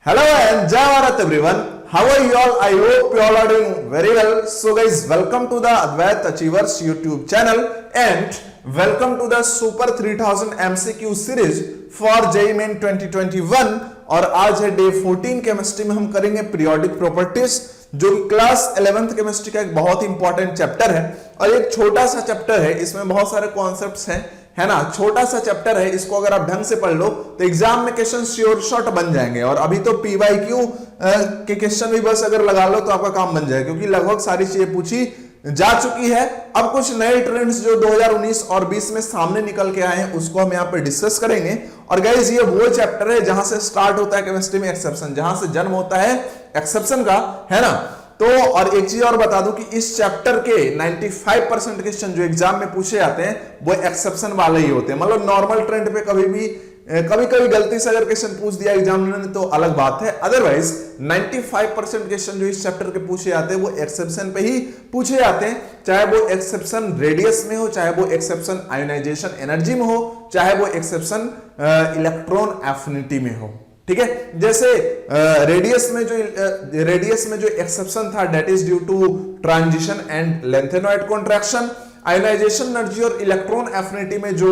Hello and Jai Bharat everyone. How are you all? I hope you all are doing very well. So guys, welcome to the Advait Achievers YouTube channel and welcome to the Super 3000 MCQ series for JEE Main 2021 और आज है day 14 chemistry में हम करेंगे periodic properties जो class 11th chemistry का एक बहुत इंपॉर्टेंट चैप्टर है और एक छोटा सा चैप्टर है, इसमें बहुत सारे कॉन्सेप्ट्स हैं, है ना। छोटा सा चैप्टर है, इसको अगर आप ढंग से पढ़ लो तो एग्जाम में क्वेश्चन श्योर शॉर्ट बन जाएंगे और अभी तो PYQ के क्वेश्चन भी बस अगर लगा लो तो आपका काम बन जाएगा क्योंकि लगभग सारी चीजें पूछी जा चुकी है। अब कुछ नए ट्रेंड्स जो 2019 और 20 में सामने निकल के आए हैं उसको हम यहाँ पे डिस्कस करेंगे। और गाइस ये वो चैप्टर है जहां से स्टार्ट होता है केमिस्ट्री में एक्सेप्शन, जहां से जन्म होता है एक्सेप्शन का, है ना। तो और एक चीज और बता दूं कि इस चैप्टर के 95% क्वेश्चन जो एग्जाम में पूछे जाते हैं वो एक्सेप्शन वाले ही होते हैं। मतलब नॉर्मल ट्रेंड पे कभी कभी गलती से अगर क्वेश्चन पूछ दिया एग्जामिनर ने तो अलग बात है, अदरवाइज 95% क्वेश्चन जो इस चैप्टर के पूछे जाते हैं वो एक्सेप्शन पे ही पूछे जाते हैं, चाहे वो एक्सेप्शन रेडियस में हो, चाहे वो एक्सेप्शन आयोनाइजेशन एनर्जी में हो, चाहे वो एक्सेप्शन इलेक्ट्रॉन एफिनिटी में हो। ठीक है, जैसे रेडियस में जो एक्सेप्शन था that is due to transition and lanthanoid contraction, ionization energy और इलेक्ट्रॉन एफिनिटी में जो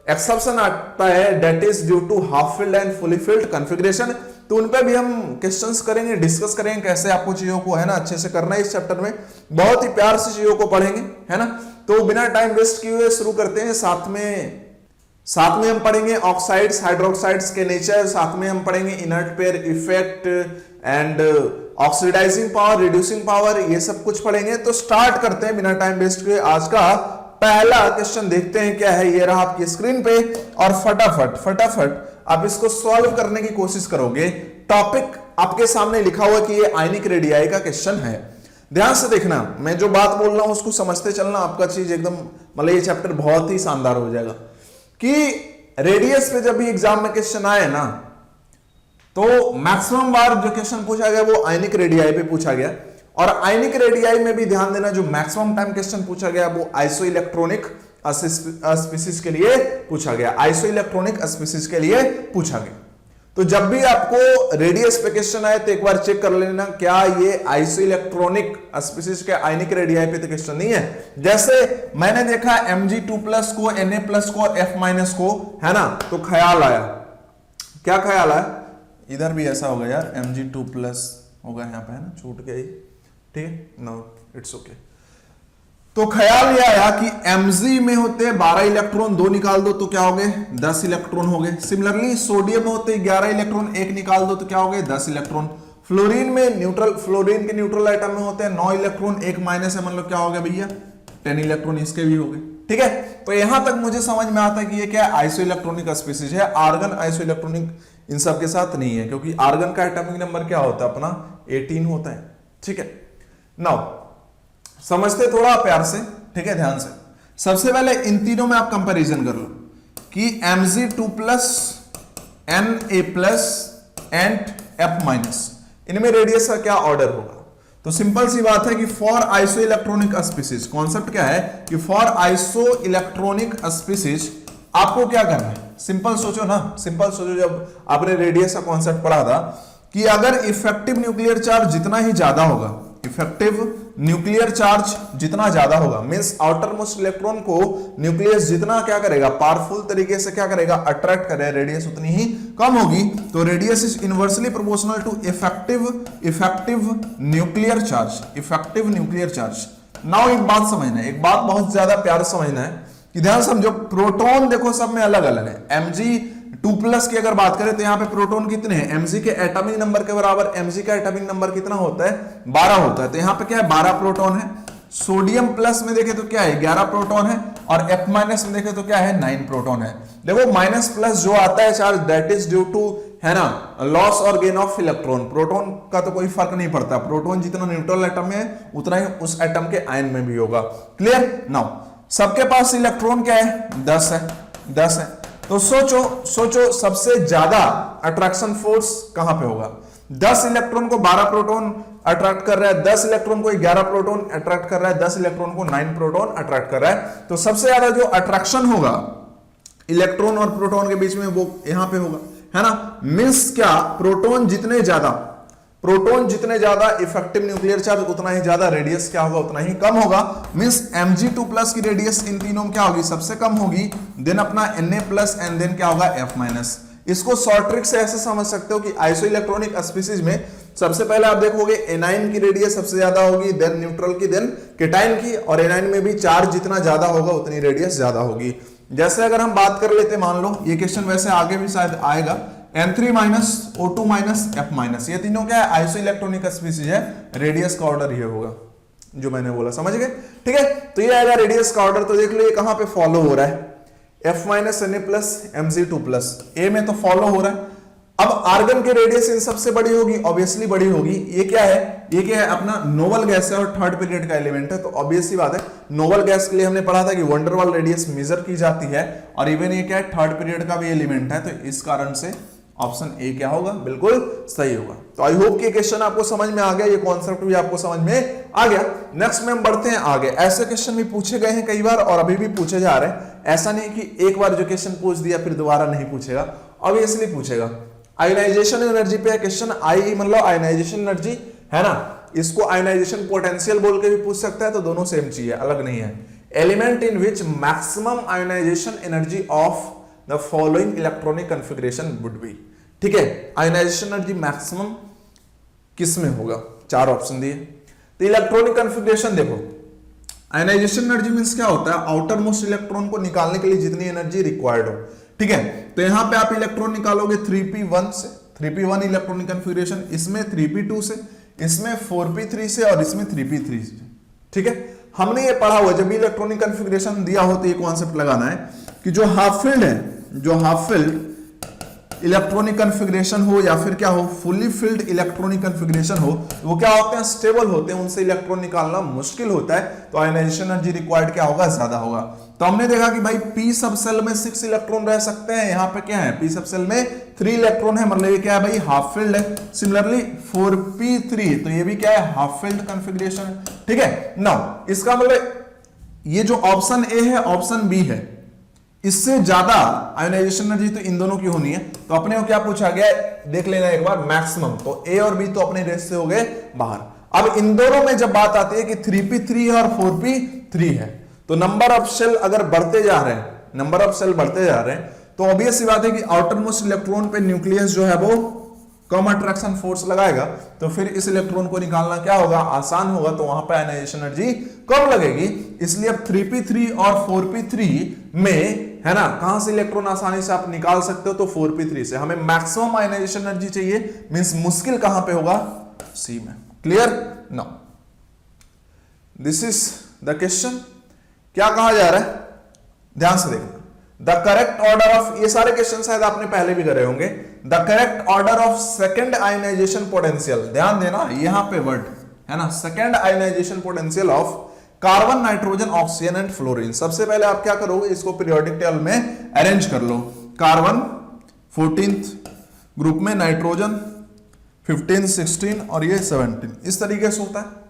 एक्सेप्शन आता है that is due to half filled and fully filled configuration. तो उन पे भी हम क्वेश्चंस करेंगे, डिस्कस करेंगे कैसे आपको चीजों को, है ना, अच्छे से करना है। इस चैप्टर में बहुत ही प्यार से चीजों को पढ़ेंगे, है ना। तो बिना टाइम वेस्ट किए हुए शुरू करते हैं। साथ में हम पढ़ेंगे ऑक्साइड्स हाइड्रोक्साइड्स के नेचर, साथ में हम पढ़ेंगे inert pair effect and oxidizing power, reducing power, ये सब कुछ पढ़ेंगे। तो स्टार्ट करते हैं बिना टाइम वेस्ट किए। आज का पहला क्वेश्चन देखते हैं क्या है, ये रहा आपकी स्क्रीन पे और फटाफट आप इसको सॉल्व करने की कोशिश करोगे। टॉपिक आपके सामने लिखा हुआ कि ये आयनिक रेडियाई का क्वेश्चन है। ध्यान से देखना, मैं जो बात बोल रहा हूं उसको समझते चलना, आपका चीज एकदम मतलब ये चैप्टर बहुत ही शानदार हो जाएगा। कि रेडियस पे जब भी एग्जाम में क्वेश्चन आए ना तो मैक्सिमम बार जो क्वेश्चन पूछा गया वो आयनिक रेडियाई पे पूछा गया और आयनिक रेडियाई में भी ध्यान देना जो मैक्सिमम टाइम क्वेश्चन पूछा गया वो आइसो इलेक्ट्रॉनिक स्पीसीज के लिए पूछा गया, आइसो इलेक्ट्रॉनिक स्पीसीज के लिए पूछा गया। तो जब भी आपको रेडियस पे क्वेश्चन आए तो एक बार चेक कर लेना क्या ये आइसो इलेक्ट्रॉनिक स्पीसीज के आयनिक रेडियाई पे तो क्वेश्चन नहीं है। जैसे मैंने देखा Mg2+ को, Na+ को, F- को, है ना, तो ख्याल आया, क्या ख्याल आया, इधर भी ऐसा होगा यार, Mg2+ होगा यहाँ पे, है ना, छूट गया, ठीक है, नो इट्स ओके। तो ख्याल यह आया कि Mg में होते 12 इलेक्ट्रॉन, 2 निकाल दो तो क्या हो गए, 10 इलेक्ट्रॉन हो गए। सिमिलरली सोडियम में होते 11 इलेक्ट्रॉन, 1 निकाल दो तो क्या हो गए, 10 इलेक्ट्रॉन। फ्लोरीन के न्यूट्रल आइटम में होते हैं 9 इलेक्ट्रॉन, 1 माइनस है, मतलब क्या हो गया भैया, 10 इलेक्ट्रॉन इसके भी हो गए। ठीक है, तो यहां तक मुझे समझ में आता है कि ये क्या आइसो इलेक्ट्रॉनिक स्पीसीज है। आर्गन आइसो इलेक्ट्रॉनिक इन सब के साथ नहीं है क्योंकि आर्गन का एटॉमिक नंबर क्या होता है अपना 18 होता है। ठीक है, नाउ समझते थोड़ा प्यार से, ठीक है, ध्यान से। सबसे पहले इन तीनों में आप कंपैरिजन कर लो कि Mg2+, Na+ एंड F-, इनमें रेडियस का क्या ऑर्डर होगा। तो सिंपल सी बात है कि for iso electronic species, concept क्या है कि फॉर आइसो इलेक्ट्रॉनिक स्पीसीज आपको क्या करना है, सिंपल सोचो ना, सिंपल सोचो। जब आपने रेडियस का कॉन्सेप्ट पढ़ा था कि अगर इफेक्टिव न्यूक्लियर चार्ज जितना ही ज्यादा होगा, इफेक्टिव न्यूक्लियर चार्ज जितना ज्यादा होगा, मींस आउटर मोस्ट इलेक्ट्रॉन को न्यूक्लियस जितना क्या करेगा, पावरफुल तरीके से क्या करेगा, अट्रैक्ट करेगा, रेडियस उतनी ही कम होगी। तो radius is inversely proportional to effective nuclear charge. Now एक बात समझना है, एक बात बहुत ज्यादा प्यार समझना है कि ध्यान समझो, प्रोटॉन देखो सब में अलग अलग है। Mg2+ की अगर बात करें तो यहाँ पे प्रोटॉन कितने हैं, Mg के एटॉमिक नंबर के बराबर Mg का एटॉमिक नंबर कितना होता है, 12 होता है। तो यहाँ पे क्या है, 12 प्रोटॉन है। सोडियम प्लस में देखे तो क्या है, 11 प्रोटॉन है और F- में देखे तो क्या है, 9 प्रोटॉन है। देखो माइनस प्लस जो आता है charge that is due to, है ना, लॉस और गेन ऑफ इलेक्ट्रॉन। प्रोटॉन का तो कोई फर्क नहीं पड़ता, प्रोटॉन जितना न्यूट्रल एटम में है उतना ही उस एटम के आयन में भी होगा। क्लियर। नाउ सबके पास इलेक्ट्रॉन क्या है, 10 है। तो सोचो सबसे ज्यादा अट्रैक्शन फोर्स कहां पे होगा। 10 इलेक्ट्रॉन को 12 प्रोटॉन अट्रैक्ट कर रहा है, 10 इलेक्ट्रॉन को 11 प्रोटॉन अट्रैक्ट कर रहा है, 10 इलेक्ट्रॉन को 9 प्रोटॉन अट्रैक्ट कर रहा है। तो सबसे ज्यादा जो अट्रैक्शन होगा इलेक्ट्रॉन और प्रोटॉन के बीच में वो यहां पे होगा, है ना, मींस क्या, प्रोटॉन जितने ज्यादा इफेक्टिव न्यूक्लियर चार्ज उतना ही ज्यादा रेडियस क्या होगा, उतना ही कम होगा। मींस Mg2+ की रेडियस इन तीनों में क्या होगी, सबसे कम होगी, देन अपना Na+ एंड देन क्या होगा F-। इसको शॉर्ट ट्रिक से ऐसे समझ सकते हो कि आइसो इलेक्ट्रॉनिक स्पीसीज में सबसे पहले आप देखोगे एनाइन की रेडियस सबसे ज्यादा होगी, देन न्यूट्रल की, देन केटाइन की, और एनाइन में भी चार्ज जितना ज्यादा होगा उतनी रेडियस ज्यादा होगी। जैसे अगर हम बात कर लेते, मान लो ये क्वेश्चन वैसे आगे भी शायद आएगा, N3- O2- F-, ये तीनों क्या है, आइसो इलेक्ट्रॉनिक स्पीसीज है, रेडियस का ऑर्डर ये होगा जो मैंने बोला, समझ गए, ठीक है। तो ये आएगा रेडियस का ऑर्डर। तो देख लो ये कहां पे फॉलो हो रहा है, F- Na+ Mg2+, ए में तो फॉलो हो रहा है। अब आर्गन की रेडियस इन सबसे बड़ी होगी, ऑब्वियसली बड़ी होगी। ये क्या है, अपना नोबल गैस है और थर्ड पीरियड का एलिमेंट है, तो ऑब्वियसली बात है, नोबल गैस के लिए हमने पढ़ा था कि वंडर वाल रेडियस मेजर की जाती है, और इवन ये क्या है, थर्ड पीरियड का भी एलिमेंट है, तो इस कारण से ऑप्शन ए क्या होगा, बिल्कुल सही होगा। तो आई होप कि क्वेश्चन आपको समझ में आ गया, ये कॉन्सेप्ट भी आपको समझ में आ गया। नेक्स्ट में हम बढ़ते हैं आगे। ऐसे क्वेश्चन भी पूछे गए हैं कई बार और अभी भी पूछे जा रहे हैं, ऐसा नहीं कि एक बार जो क्वेश्चन पूछ दिया फिर दोबारा नहीं पूछेगा, ऑब्वियसली पूछेगा। आयोनाइजेशन एनर्जी पे क्वेश्चन, आई मतलब आयोनाइजेशन एनर्जी है ना, इसको आयोनाइजेशन पोटेंशियल बोल के भी पूछ सकता है, तो दोनों सेम चीज है, अलग नहीं है। Element in which maximum ionization energy of the following electronic configuration would be, ठीक है। आयोनाइजेशन एनर्जी मैक्सिमम किस में होगा, चार ऑप्शन दिए। तो इलेक्ट्रॉनिक कॉन्फ़िगरेशन देखो, आयोनाइजेशन एनर्जी मींस क्या होता है, आउटर मोस्ट इलेक्ट्रॉन को निकालने के लिए जितनी एनर्जी रिक्वायर्ड हो, ठीक है। तो यहां पे आप इलेक्ट्रॉन निकालोगे 3p1 से, 3p1 इलेक्ट्रॉनिक कॉन्फ़िगरेशन, इसमें 3p2 से, इसमें 4p3 से, और इसमें 3p3 से, ठीक है। हमने ये पढ़ा हुआ, जब इलेक्ट्रॉनिक कॉन्फ़िगरेशन दिया हो तो ये कॉन्सेप्ट लगाना है कि जो हाफ फील्ड है, जो हाफ फील्ड इलेक्ट्रॉनिक कॉन्फ़िगरेशन हो या फिर क्या हो, फुली फिल्ड इलेक्ट्रॉनिक कॉन्फ़िगरेशन हो, वो क्या होते हैं, स्टेबल होते हैं, उनसे इलेक्ट्रॉन निकालना मुश्किल होता है, तो आयोनाइजेशन एनर्जी रिक्वायर्ड क्या होगा, ज्यादा होगा। तो हमने देखा कि भाई पी सब सेल में 6 इलेक्ट्रॉन रह सकते हैं, यहाँ पे क्या है, पी सब सेल में 3 इलेक्ट्रॉन है, मतलब ये क्या है भाई, हाफ फील्ड है। सिमिलरली 4p3, तो ये भी क्या है, हाफ फील्ड कॉन्फ़िगरेशन, ठीक है। नाउ इसका मतलब ये जो ऑप्शन ए है, ऑप्शन बी है, इससे ज्यादा आयोनाइजेशन एनर्जी तो इन दोनों की होनी है। तो अपने को क्या पूछा गया है, देख लेना एक बार, मैक्सिमम, तो ए और बी तो अपने रेस से हो गए बाहर। अब इन दोनों में जब बात आती है कि 3p3 है और 4p3 है, तो नंबर ऑफ सेल अगर बढ़ते जा रहे हैं, नंबर ऑफ सेल बढ़ते जा रहे हैं, तो ऑब्वियस सी बात है कि आउटर मोस्ट इलेक्ट्रॉन पे न्यूक्लियस जो है वो कम अट्रैक्शन फोर्स लगाएगा, तो फिर इस इलेक्ट्रॉन को निकालना क्या होगा, आसान होगा, तो वहां पे आयोनाइजेशन एनर्जी कम लगेगी। इसलिए अब 3p3 और 4p3 में है ना, कहां से इलेक्ट्रॉन आसानी से आप निकाल सकते हो, तो 4p3 से। हमें मैक्सिमम आयोनाइजेशन एनर्जी चाहिए, मींस मुश्किल कहां पे होगा, सी में। Clear? Now this is the question. क्या कहा जा रहा है, ध्यान से देखना। द करेक्ट ऑर्डर ऑफ, ये सारे क्वेश्चन शायद आपने पहले भी करे होंगे। The correct order of second ionization potential, ध्यान देना यहां पे वर्ड है ना, second ionization potential of carbon, nitrogen, oxygen and fluorine. सबसे पहले आप क्या करोगे, इसको पीरियोडिक टेबल में अरेंज कर लो। कार्बन 14th ग्रुप में, नाइट्रोजन 15, 16 और ये 17, इस तरीके से होता है।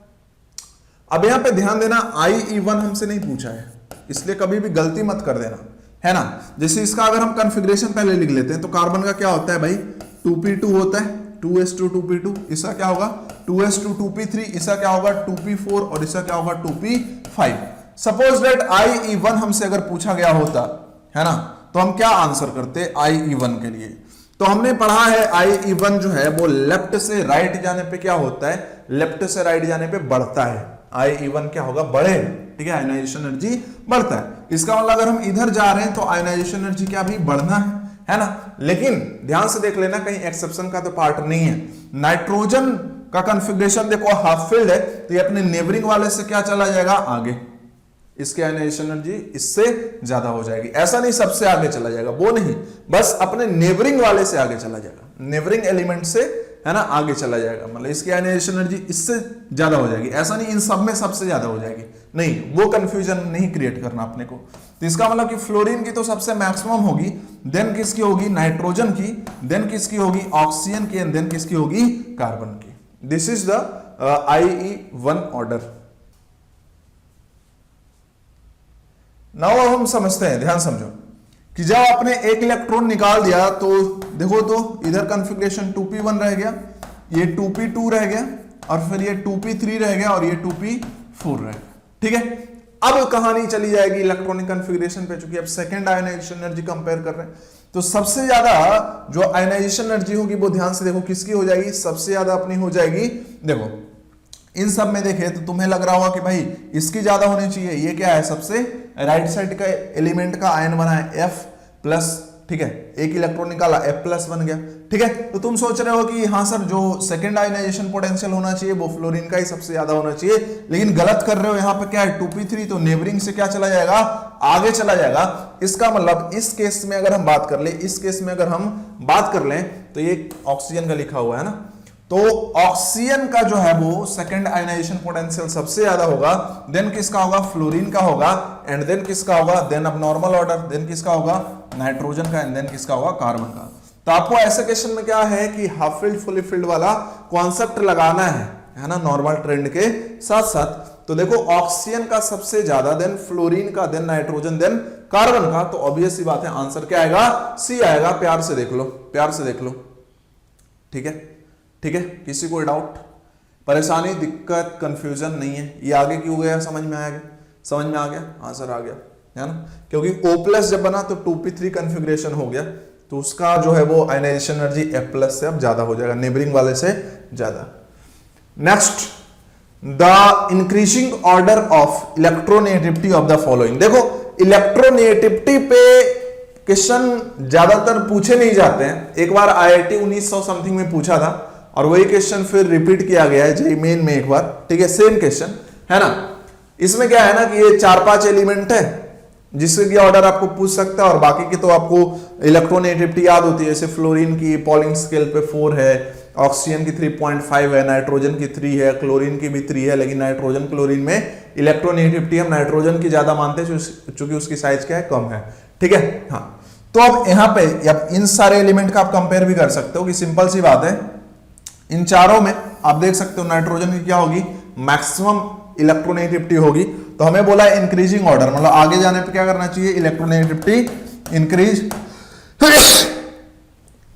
अब यहां पे ध्यान देना, IE1 हमसे नहीं पूछा है, इसलिए कभी भी गलती मत कर देना, है ना। जैसे इसका अगर हम कॉन्फ़िगरेशन पहले लिख लेते हैं, तो कार्बन का क्या होता है भाई, 2p2 होता है, 2s2 2p2, इसका क्या होगा 2s2 2p3, इसका क्या होगा 2p4 और इसका क्या होगा 2p5। सपोज दैट IE1 हमसे अगर पूछा गया होता है ना, तो हम क्या आंसर करते IE1 के लिए। तो हमने पढ़ा है IE1 जो है वो लेफ्ट से राइट जाने पे क्या होता है, लेफ्ट से राइट जाने पे बढ़ता है। IE1 क्या होगा, बढ़े, ठीक है, आयोनाइजेशन एनर्जी बढ़ता है। इसका मतलब अगर हम इधर जा रहे हैं तो आयोनाइजेशन एनर्जी क्या भी बढ़ना है ना। लेकिन ध्यान से देख लेना, कहीं एक्सेप्शन का तो पार्ट नहीं है। नाइट्रोजन का कॉन्फ़िगरेशन देखो हाफ फील्ड है, तो ये अपने नेबरिंग वाले से क्या चला जाएगा, आगे, इसके आयोनाइजेशन एनर्जी इससे ज्यादा हो जाएगी। ऐसा नहीं सबसे आगे चला जाएगा, वो नहीं, बस अपने नेबरिंग वाले से आगे चला जाएगा, नेबरिंग एलिमेंट से, है ना, आगे चला जाएगा, मतलब इसकी आयोनाइजेशन एनर्जी इससे ज्यादा हो जाएगी। ऐसा नहीं इन सब में सबसे ज्यादा हो जाएगी, नहीं, वो कंफ्यूजन नहीं क्रिएट करना अपने को। तो इसका मतलब कि फ्लोरीन की तो सबसे मैक्सिमम होगी, देन किसकी होगी, नाइट्रोजन की, देन किसकी होगी, ऑक्सीजन की, एंड देन किसकी होगी, कार्बन की। This is the IE1 order. Now अब हम समझते हैं, ध्यान समझो, कि जब आपने एक इलेक्ट्रॉन निकाल दिया तो देखो तो इधर कॉन्फ़िगरेशन 2p1 रह गया, ये 2p2 रह गया, और फिर ये 2p3 रह गया, और ये 2p4 रह गया। ठीक है, अब कहानी चली जाएगी इलेक्ट्रॉनिक कॉन्फ़िगरेशन पे, चूंकि अब सेकंड आयोनाइजेशन एनर्जी कंपेयर कर रहे हैं, तो सबसे ज्यादा जो आयोनाइजेशन एनर्जी होगी वो ध्यान से देखो किसकी हो जाएगी, सबसे ज्यादा अपनी हो जाएगी। देखो इन सब में देखे तो तुम्हें लग रहा होगा कि भाई इसकी ज्यादा होनी चाहिए, ये क्या है, सबसे राइट साइड का एलिमेंट का आयन बना है F प्लस, ठीक है, एक इलेक्ट्रॉन निकाला F प्लस बन गया। ठीक है, तो तुम सोच रहे हो कि हाँ सर जो सेकंड आयोनाइजेशन पोटेंशियल होना चाहिए वो फ्लोरीन का ही सबसे ज्यादा होना चाहिए, लेकिन गलत कर रहे हो। यहाँ पे क्या है 2p3, तो नेबरिंग से क्या चला जाएगा, आगे चला जाएगा। इसका मतलब इस केस में अगर हम बात कर ले, इस केस में अगर हम बात कर लें तो ये ऑक्सीजन का लिखा हुआ है ना, तो ऑक्सीजन का जो है वो सेकंड आयोनाइजेशन पोटेंशियल सबसे ज्यादा होगा, देन किसका होगा, फ्लोरीन का होगा, एंड देन किसका होगा, देन अब नॉर्मल ऑर्डर, देन किसका होगा, नाइट्रोजन का, एंड देन किसका होगा, कार्बन का। तो आपको ऐसे क्वेश्चन में क्या है कि हाफ फिल्ड फुली फिल्ड वाला कॉन्सेप्ट लगाना है ना, नॉर्मल ट्रेंड के साथ साथ। तो देखो ऑक्सीजन का सबसे ज्यादा, देन फ्लोरीन का, देन नाइट्रोजन, देन कार्बन का, तो ऑब्वियस सी बात है आंसर क्या आएगा, सी आएगा। प्यार से देख लो, प्यार से देख लो। ठीक है, ठीक है, किसी को डाउट, परेशानी, दिक्कत, कंफ्यूजन नहीं है, ये आगे क्यों गया, समझ में आ गया, समझ में आ गया, आंसर आ गया, है ना, क्योंकि O+ जब बना तो 2p3 कॉन्फ़िगरेशन हो गया, तो उसका जो है वो आयोनाइजेशन एनर्जी F+ से अब ज्यादा हो जाएगा, नेबरिंग वाले से ज्यादा। Next, the increasing order of electronegativity of the following. देखो इलेक्ट्रोनेगेटिविटी पे क्वेश्चन ज्यादातर पूछे नहीं जाते हैं, एक बार IIT 1900 समथिंग में पूछा था, और वही क्वेश्चन फिर रिपीट किया गया है जेईई मेन में एक बार। ठीक है, सेम क्वेश्चन है ना। इसमें क्या है ना कि ये 4-5 एलिमेंट है जिसके ऑर्डर आपको पूछ सकता है, और बाकी की तो आपको इलेक्ट्रोनेगेटिविटी याद होती है, जैसे फ्लोरीन की पॉलिंग स्केल पे 4 है, ऑक्सीजन की 3.5 है, नाइट्रोजन की 3 है, क्लोरीन की भी 3 है, लेकिन नाइट्रोजन क्लोरीन में इलेक्ट्रोनेगेटिविटी हम नाइट्रोजन की ज्यादा मानते हैं चूंकि उसकी साइज क्या है, कम है। ठीक है, हाँ, तो अब यहाँ पे अब इन सारे एलिमेंट का आप कंपेयर भी कर सकते हो कि सिंपल सी बात है, इन चारों में आप देख सकते हो नाइट्रोजन की क्या होगी, मैक्सिमम इलेक्ट्रोनेगेटिविटी होगी। तो हमें बोला इंक्रीजिंग ऑर्डर, मतलब आगे जाने पे क्या करना चाहिए, इलेक्ट्रोनेगेटिविटी इंक्रीज,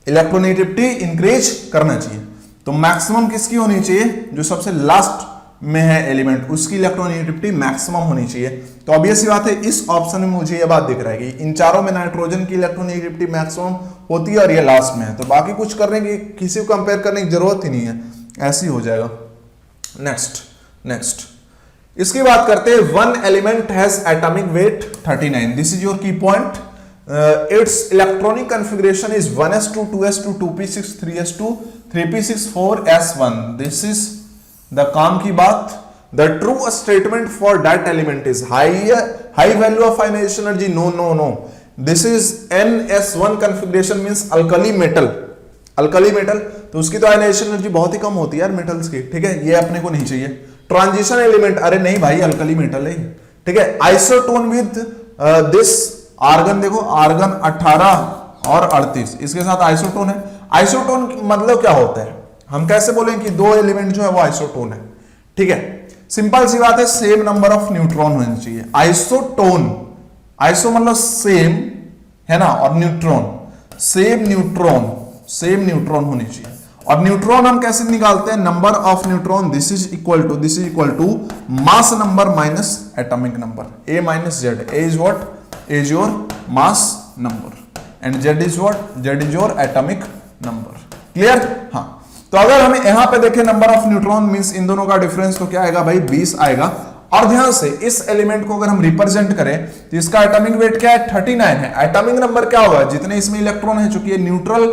इलेक्ट्रोनेगेटिविटी इंक्रीज करना चाहिए। तो मैक्सिमम किसकी होनी चाहिए, जो सबसे लास्ट में है एलिमेंट, उसकी इलेक्ट्रोनेगेटिविटी मैक्सिमम होनी चाहिए। तो ऑब्वियस सी बात है इस ऑप्शन में मुझे ये बात दिख रहा है कि इन चारों में नाइट्रोजन की इलेक्ट्रोनेगेटिविटी मैक्सिमम होती है, और ये लास्ट में है, तो बाकी कुछ करने की, किसी को कंपेयर करने की जरूरत ही नहीं है, ऐसे ही हो जाएगा। नेक्स्ट, नेक्स्ट इसकी बात करते हैं, one element has atomic weight 39, this is your की point. Its electronic configuration is 1s2, 2s2, 2p6, 3s2, 3p6, 4s1. This is the काम की बात. The true statement for that element is high value of ionization energy. No, no, no. This is ns1 configuration means alkali metal. Alkali metal, तो उसकी तो ionization energy बहुत ही कम होती है यार मेटल्स की। ठीक है, ये अपने को नहीं चाहिए। ट्रांजिशन एलिमेंट, अरे नहीं भाई अल्कली मेटल है। ठीक है, आइसोटोन विद दिस आर्गन, देखो आर्गन 18 और 38, इसके साथ आइसोटोन है। आइसोटोन मतलब क्या होता है, हम कैसे बोलेंगे कि दो एलिमेंट जो है वो आइसोटोन है। ठीक है, सिंपल सी बात है, सेम नंबर ऑफ न्यूट्रॉन होने चाहिए। आइसोटोन, आइसो मतलब सेम है ना, और न्यूट्रॉन सेम न्यूट्रॉन होनी चाहिए। और न्यूट्रॉन हम कैसे निकालते हैं, number of neutron this is equal to mass number minus atomic number, A minus Z. A is what, A is your mass number and Z is what, Z is your atomic number. Clear? हाँ, तो अगर हमें यहां पे देखें number of neutron means इन दोनों का डिफरेंस, तो क्या आएगा भाई 20 आएगा। और ध्यान से इस एलिमेंट को अगर हम रिप्रेजेंट करें तो इसका एटॉमिक वेट क्या है, 39 है। एटॉमिक नंबर क्या होगा, जितने इसमें इलेक्ट्रॉन है, चूंकि ये न्यूट्रल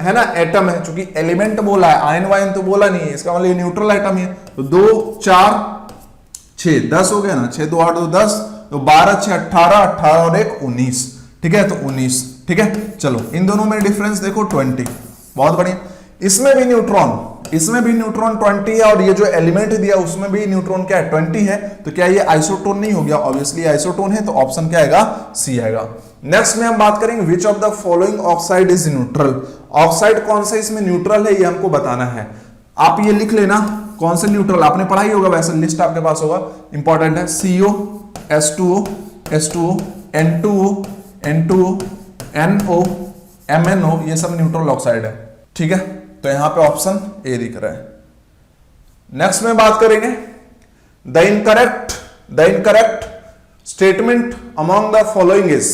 है ना एटम है, चूंकि एलिमेंट बोला है, आयन वायन तो बोला नहीं है, इसका मतलब ये न्यूट्रल एटम है। तो 2 4 6 10 हो गया ना, 6 2 8 2 10, तो 12 6 18, 18 और 1 19। ठीक है, तो 19। ठीक है, चलो इन दोनों में डिफरेंस देखो 20, बहुत बढ़िया। इसमें भी न्यूट्रॉन 20 है, और ये जो एलिमेंट दिया उसमें भी न्यूट्रॉन क्या है 20 है। तो क्या ये आइसोटोन नहीं हो गया, ऑब्वियसली आइसोटोन है, तो ऑप्शन क्या आएगा, सी आएगा। नेक्स्ट में हम बात करेंगे विच of the following oxide is neutral. Oxide कौन सा इसमें न्यूट्रल है, ये हमको बताना है। आप ये लिख लेना कौन से न्यूट्रल, आपने पढ़ा ही होगा, वैसे लिस्ट आपके पास होगा, इंपॉर्टेंट है। CO, H2O, N2O, N2NO MnO, ये सब न्यूट्रल ऑक्साइड है, ठीक है। तो यहां पे ऑप्शन ए दिख रहा है। नेक्स्ट में बात करेंगे the incorrect statement among the following is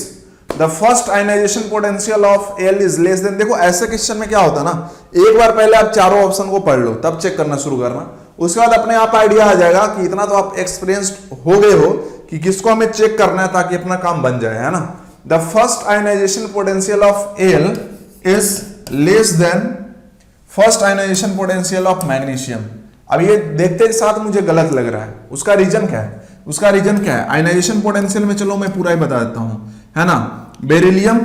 the first ionization potential of Al is less than. देखो ऐसे क्वेश्चन में क्या होता है ना, एक बार पहले आप चारों ऑप्शन को पढ़ लो, तब चेक करना शुरू करना, उसके बाद अपने आप आइडिया आ जाएगा कि इतना तो आप एक्सपीरियंस्ड हो गए हो कि किसको हमें चेक करना है ताकि अपना काम बन जाए, है ना। The first ionization potential of Al is less than first ionization potential of magnesium. अब ये देखते के साथ मुझे गलत लग रहा है, उसका रीजन क्या है? उसका रीजन क्या है? आयनाइजेशन पोटेंशियल में चलो मैं पूरा ही बता देता हूं, है ना। बेरिलियम,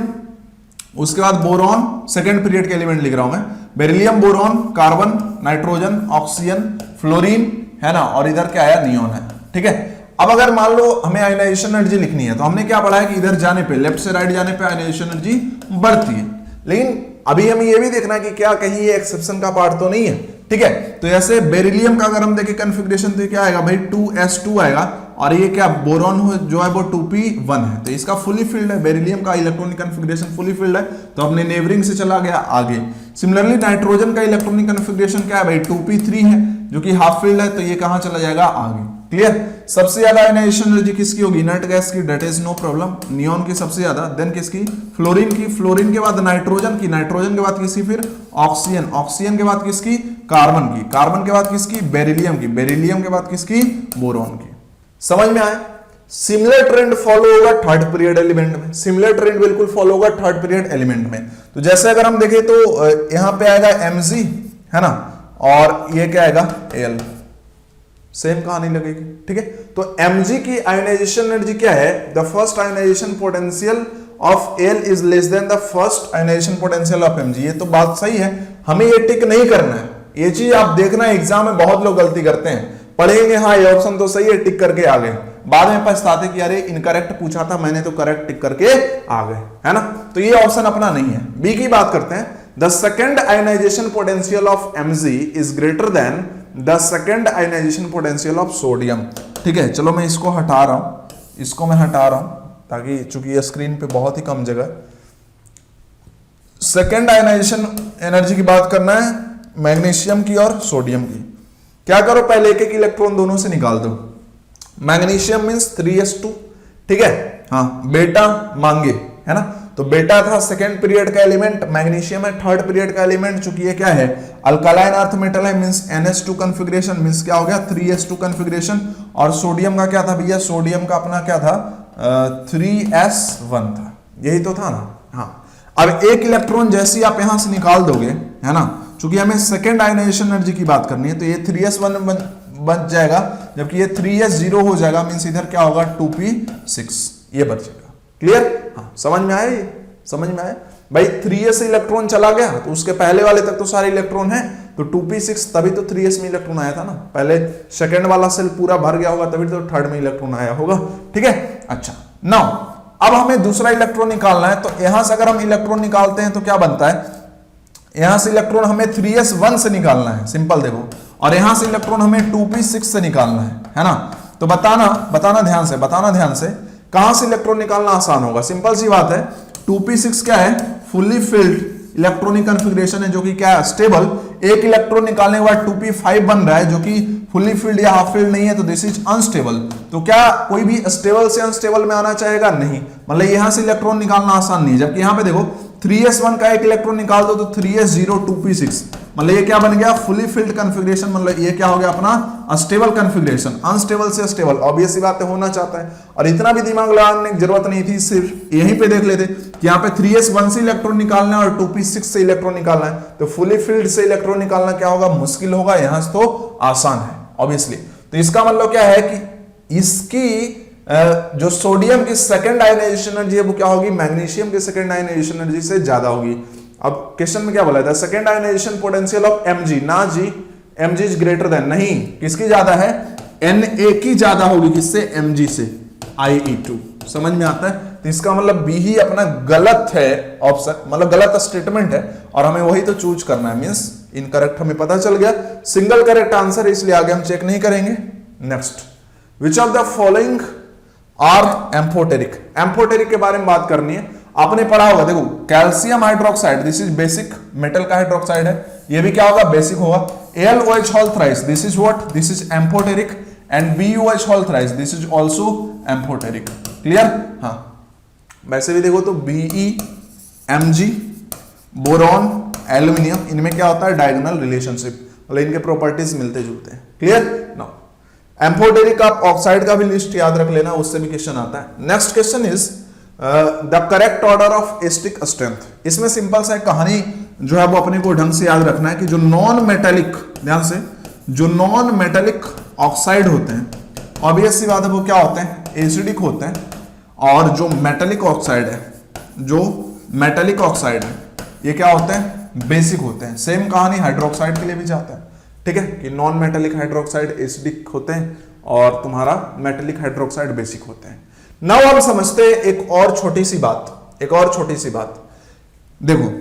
उसके बाद बोरॉन, सेकेंड पीरियड के एलिमेंट लिख रहा हूं मैं, beryllium, boron, carbon, nitrogen, oxygen, fluorine, है ना, और इधर क्या है? नियॉन है, ठीक है। अब अगर मान लो हमें आयनाइजेशन एनर्जी लिखनी है तो हमने क्या पढ़ा है कि इधर जाने पे, लेफ्ट से राइट जाने पे आयनाइजेशन एनर्जी बढ़ती है, लेकिन अभी हमें ये भी देखना है कि क्या कहीं ये एक्सेप्शन का पार्ट तो नहीं है, ठीक है। तो ऐसे बेरिलियम का अगर हम देखें कॉन्फ़िगरेशन तो क्या आएगा भाई? 2s2 आएगा, और ये क्या बोरॉन जो है वो 2p1 है, तो इसका फुली फिल्ड है, बेरिलियम का इलेक्ट्रॉनिक कॉन्फ़िगरेशन फुली फिल्ड है, तो अपने नेबरिंग से चला गया आगे। सिमिलरली नाइट्रोजन का इलेक्ट्रॉनिक कॉन्फ़िगरेशन क्या है भाई? 2p3 है, जो कि हाफ फिल्ड है, तो ये कहां चला जाएगा? आगे। क्लियर? सबसे ज्यादा आयनाइजेशन एनर्जी किसकी होगी? इनर्ट गैस की, that is no problem. Neon की सबसे ज्यादा, देन किसकी? फ्लोरीन की, फ्लोरीन के बाद नाइट्रोजन की, नाइट्रोजन के बाद किसकी? फिर ऑक्सीजन, ऑक्सीजन के बाद किसकी? कार्बन की, कार्बन के बाद किसकी? बेरिलियम की, बेरिलियम के बाद किसकी? बोरॉन की। समझ में आया? सिमिलर ट्रेंड फॉलो होगा थर्ड पीरियड एलिमेंट में, सिमिलर ट्रेंड बिल्कुल फॉलो होगा थर्ड पीरियड एलिमेंट में। तो जैसे अगर हम देखें तो यहां पे आएगा Mg, है ना, और ये क्या आएगा? Al, सेम कहानी लगेगी, ठीक है। तो Mg की आयनाइजेशन एनर्जी क्या है? The first ionization potential of Al is less than the first ionization potential of Mg। ये तो बात सही है, हमें ये टिक नहीं करना है, ये चीज आप देखना एग्जाम में बहुत लोग गलती करते हैं, पढ़ेंगे हाँ ये ऑप्शन तो सही है, टिक करके आ गए, बाद में पछताते कि अरे इनकरेक्ट पूछा था मैंने तो करेक्ट टिक करके आ गए, है ना। तो ये ऑप्शन अपना नहीं है। बी की बात करते हैं, the second ionization potential of Mg is greater than the second ionization potential of sodium, ठीक है। चलो मैं इसको हटा रहा हूं, इसको मैं हटा रहा हूं ताकि चूंकि ये स्क्रीन पे बहुत ही कम जगह। सेकेंड आयनाइजेशन एनर्जी की बात करना है मैग्नीशियम की और सोडियम की। क्या करो, पहले एक एक इलेक्ट्रॉन दोनों से निकाल दो। मैग्नीशियम मींस 3s2, ठीक है, हाँ, बेटा मांगे, है ना, तो बेटा था सेकेंड पीरियड का एलिमेंट, मैग्नीशियम है थर्ड पीरियड का एलिमेंट, चूंकि ये क्या है? अल्कालाइन अर्थ मेटल है, मींस NS2 कॉन्फ़िगरेशन, मींस क्या हो गया? 3s2 configuration. और सोडियम का क्या था भैया? सोडियम का अपना क्या था? 3s1 था, यही तो था ना, हाँ। अब एक इलेक्ट्रॉन जैसे आप यहां से निकाल दोगे, है ना, चूंकि हमें सेकेंड आयनाइजेशन एनर्जी की बात करनी है, तो ये 3s1 बच जाएगा, जबकि ये 3s0 हो जाएगा, मींस इधर क्या होगा? 2p6, ये बच जाएगा। क्लियर? हाँ, समझ में आया? ये समझ में आया भाई? 3s से इलेक्ट्रॉन चला गया तो उसके पहले वाले तक तो सारे इलेक्ट्रॉन है, तो 2p6, तभी तो 3s में इलेक्ट्रॉन आया था ना, पहले सेकेंड वाला सेल पूरा भर गया होगा तभी तो थर्ड में इलेक्ट्रॉन आया होगा, ठीक है। अच्छा, नाउ अब हमें दूसरा इलेक्ट्रॉन निकालना है, तो यहां से अगर हम इलेक्ट्रॉन निकालते हैं तो क्या बनता है? यहां से इलेक्ट्रॉन हमें 3s1 से निकालना है, सिंपल देखो, और यहां से इलेक्ट्रॉन हमें 2p6 से निकालना है ना। तो बताना ध्यान से कहां से इलेक्ट्रॉन निकालना आसान होगा? सिंपल सी बात है, 2p6 क्या है? फुल्ली फिल्ड इलेक्ट्रॉनिक कॉन्फ़िगरेशन है, जो कि क्या है? स्टेबल। एक इलेक्ट्रॉन निकालने के बाद 2p5 बन रहा है, जो कि फुल्ली फिल्ड या हाफ फिल्ड नहीं है, तो दिस इज अनस्टेबल। तो क्या कोई भी स्टेबल से अनस्टेबल में आना चाहेगा? नहीं, मतलब यहां से इलेक्ट्रॉन निकालना आसान नहीं है। जबकि यहां पे देखो 3s1 का एक इलेक्ट्रॉन निकाल दो तो 3s0 2p6, मतलब ये क्या बन गया? फुली फिल्ड कॉन्फ़िगरेशन, मतलब ये क्या हो गया? अपना स्टेबल कॉन्फ़िगरेशन। अनस्टेबल से स्टेबल, ऑब्वियस सी बात है, होना चाहता है, और इतना भी दिमाग लगाने की जरूरत नहीं थी, सिर्फ यहीं पे देख लेते कि यहाँ पे 3s1 से इलेक्ट्रॉन निकालना है और 2p6 से इलेक्ट्रॉन निकालना है, तो फुली फिल्ड से इलेक्ट्रॉन निकालना क्या होगा? मुश्किल होगा, यहां से तो आसान है ऑब्वियसली। तो इसका मतलब क्या है कि इसकी जो सोडियम की सेकंड आयनाइजेशन एनर्जी है वो क्या होगी? मैग्नीशियम की सेकंड आयनाइजेशन एनर्जी से ज्यादा होगी। अब क्वेश्चन में क्या बोला था? Second ionization potential of Mg, ना जी, Mg इज ग्रेटर देन, नहीं, किसकी ज्यादा है? Na की ज्यादा होगी, किससे? Mg से, IE2। समझ में आता है? तो इसका मतलब बी ही अपना गलत है ऑप्शन, मतलब गलत स्टेटमेंट है, और हमें वही तो चूज करना है, मींस इनकरेक्ट हमें पता चल गया, सिंगल करेक्ट आंसर, इसलिए आगे हम चेक नहीं करेंगे। Next, which of the following are amphoteric? Amphoteric के बारे में बात करनी है, आपने पढ़ा होगा, देखो calcium hydroxide this is basic metal का हाइड्रोक्साइड है, ये भी क्या होगा बेसिक होगा। AlOH whole thrice this is what, this is amphoteric and BuH whole thrice this is also amphoteric. Clear? हाँ, वैसे भी देखो तो Be, Mg, बोरॉन, एल्यूमिनियम, इनमें क्या होता है डायगोनल रिलेशनशिप, मतलब इनके प्रॉपर्टीज मिलते जुलते हैं। क्लियर? नाउ एम्फोटेरिक आप ऑक्साइड का भी लिस्ट याद रख लेना, उससे भी क्वेश्चन आता है। Next question is the correct order of asterisk strength. इसमें सिंपल सा कहानी जो है वो अपने को ढंग से याद रखना है कि जो नॉन मेटेलिक, ध्यान से, जो नॉन मेटेलिक ऑक्साइड होते हैं ऑब्वियस सी बात है वो क्या होते हैं एसिडिक होते हैं, और जो मेटेलिक ऑक्साइड है, जो मेटेलिक ऑक्साइड है ये क्या होते हैं बेसिक होते हैं। सेम कहानी हाइड्रोक्साइड के लिए भी जाता है, ठीक है, कि नॉन मेटेलिक हाइड्रोक्साइड एसिडिक होते हैं और तुम्हारा मेटेलिक हाइड्रोक्साइड बेसिक होते हैं। नाउ अब समझते हैं एक और छोटी सी बात, देखो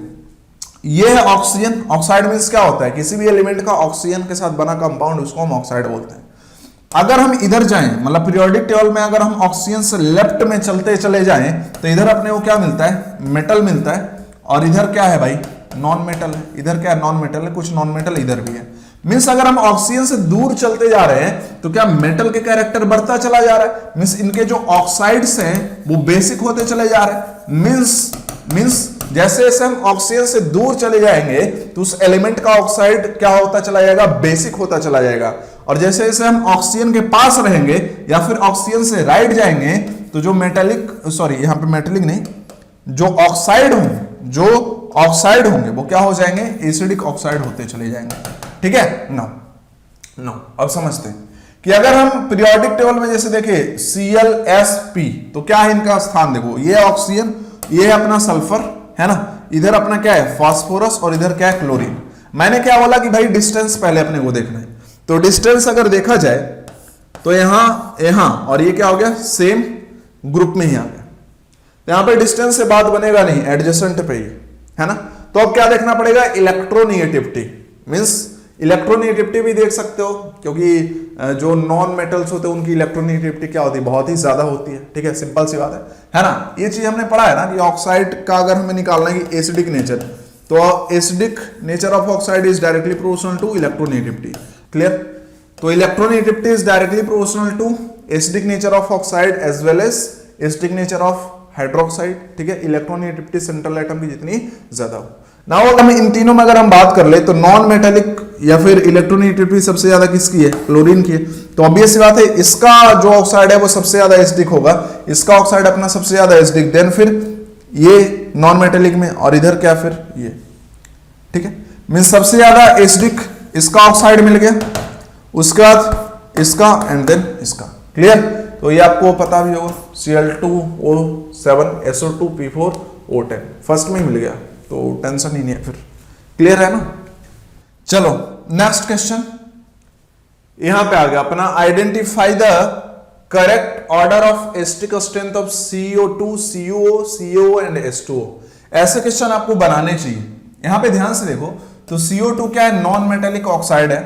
ये है ऑक्सीजन, ऑक्साइड मींस क्या होता है किसी भी एलिमेंट का ऑक्सीजन के साथ बना कंपाउंड, उसको हम ऑक्साइड बोलते हैं। अगर हम इधर जाएं, मतलब पीरियोडिक टेबल में अगर हम ऑक्सीजन से लेफ्ट में चलते चले जाएं तो इधर अपने को क्या मिलता है मेटल मिलता है, और इधर क्या है भाई नॉन मेटल है, इधर क्या है नॉन मेटल है, कुछ नॉन मेटल इधर भी है। मीन्स अगर हम ऑक्सीजन से दूर चलते जा रहे हैं तो क्या मेटल के कैरेक्टर बढ़ता चला जा रहा है, मीन्स इनके जो ऑक्साइड्स हैं वो बेसिक होते चले जा रहे हैं। मीन्स जैसे जैसे हम ऑक्सीजन से दूर चले जाएंगे तो उस एलिमेंट का ऑक्साइड क्या होता चला जाएगा बेसिक होता चला जाएगा, और जैसे जैसे हम ऑक्सीजन के पास रहेंगे या फिर ऑक्सीजन से राइट जाएंगे तो जो मेटेलिक, सॉरी यहाँ पे मेटेलिक नहीं, जो ऑक्साइड होंगे वो क्या हो जाएंगे एसिडिक ऑक्साइड होते चले जाएंगे। ठीक है, नो अब समझते हैं कि अगर हम पीरियोडिक टेबल में जैसे देखें ClSP तो क्या है इनका स्थान, देखो ये ऑक्सीजन, ये है अपना सल्फर, है ना, इधर अपना क्या है फास्फोरस और इधर क्या है क्लोरीन। मैंने क्या बोला कि भाई डिस्टेंस पहले अपने को देखना है, तो डिस्टेंस अगर देखा जाए तो यहां और ये क्या हो गया सेम ग्रुप में ही आ गया, यहां पे डिस्टेंस से बात बनेगा नहीं, एडजेसेंट पे ही है ना। तो अब क्या देखना पड़ेगा इलेक्ट्रोनिगेटिविटी, मींस इलेक्ट्रोनिगेटिविटी भी देख सकते हो, क्योंकि जो नॉन मेटल्स होते हैं उनकी इलेक्ट्रोनिगेटिविटी क्या होती है बहुत ही ज्यादा होती है। ठीक है, सिंपल सी बात है ना। ये चीज हमने पढ़ा है ना कि ऑक्साइड का अगर हमें निकालना है कि एसिडिक नेचर, तो acidic nature of oxide is directly proportional to electronegativity. Clear? तो electronegativity is directly proportional to acidic nature of oxide as well as acidic nature of hydroxide. ठीक है, इलेक्ट्रोनिगेटिविटी सेंट्रल एटम की जितनी ज्यादा हो। Now हम इन तीनों में अगर हम बात कर ले तो नॉन मेटेलिक या फिर इलेक्ट्रोनिगेटिविटी सबसे ज्यादा किसकी है क्लोरीन की है, तो ऑब्वियस सी बात है इसका जो ऑक्साइड है वो सबसे ज्यादा एसिडिक होगा, इसका ऑक्साइड अपना सबसे ज्यादा एसिडिक, देन फिर ये नॉन मेटेलिक में, और इधर क्या फिर ये। ठीक है, मींस सबसे ज्यादा एसिडिक इसका ऑक्साइड मिल गया, उसके बाद इसका एंड देन इसका। क्लियर? तो ये आपको पता भी होगा Cl2O7 SO2P4O10 फर्स्ट में ही मिल गया, तो टेंशन ही नहीं है फिर। क्लियर है ना। चलो नेक्स्ट क्वेश्चन यहां पे आ गया अपना, identify the correct order of acidic strength of CO2, CuO, CaO and H2O। ऐसे क्वेश्चन आपको बनाने चाहिए। यहां पे ध्यान से देखो तो CO2 क्या है नॉन मेटेलिक ऑक्साइड है,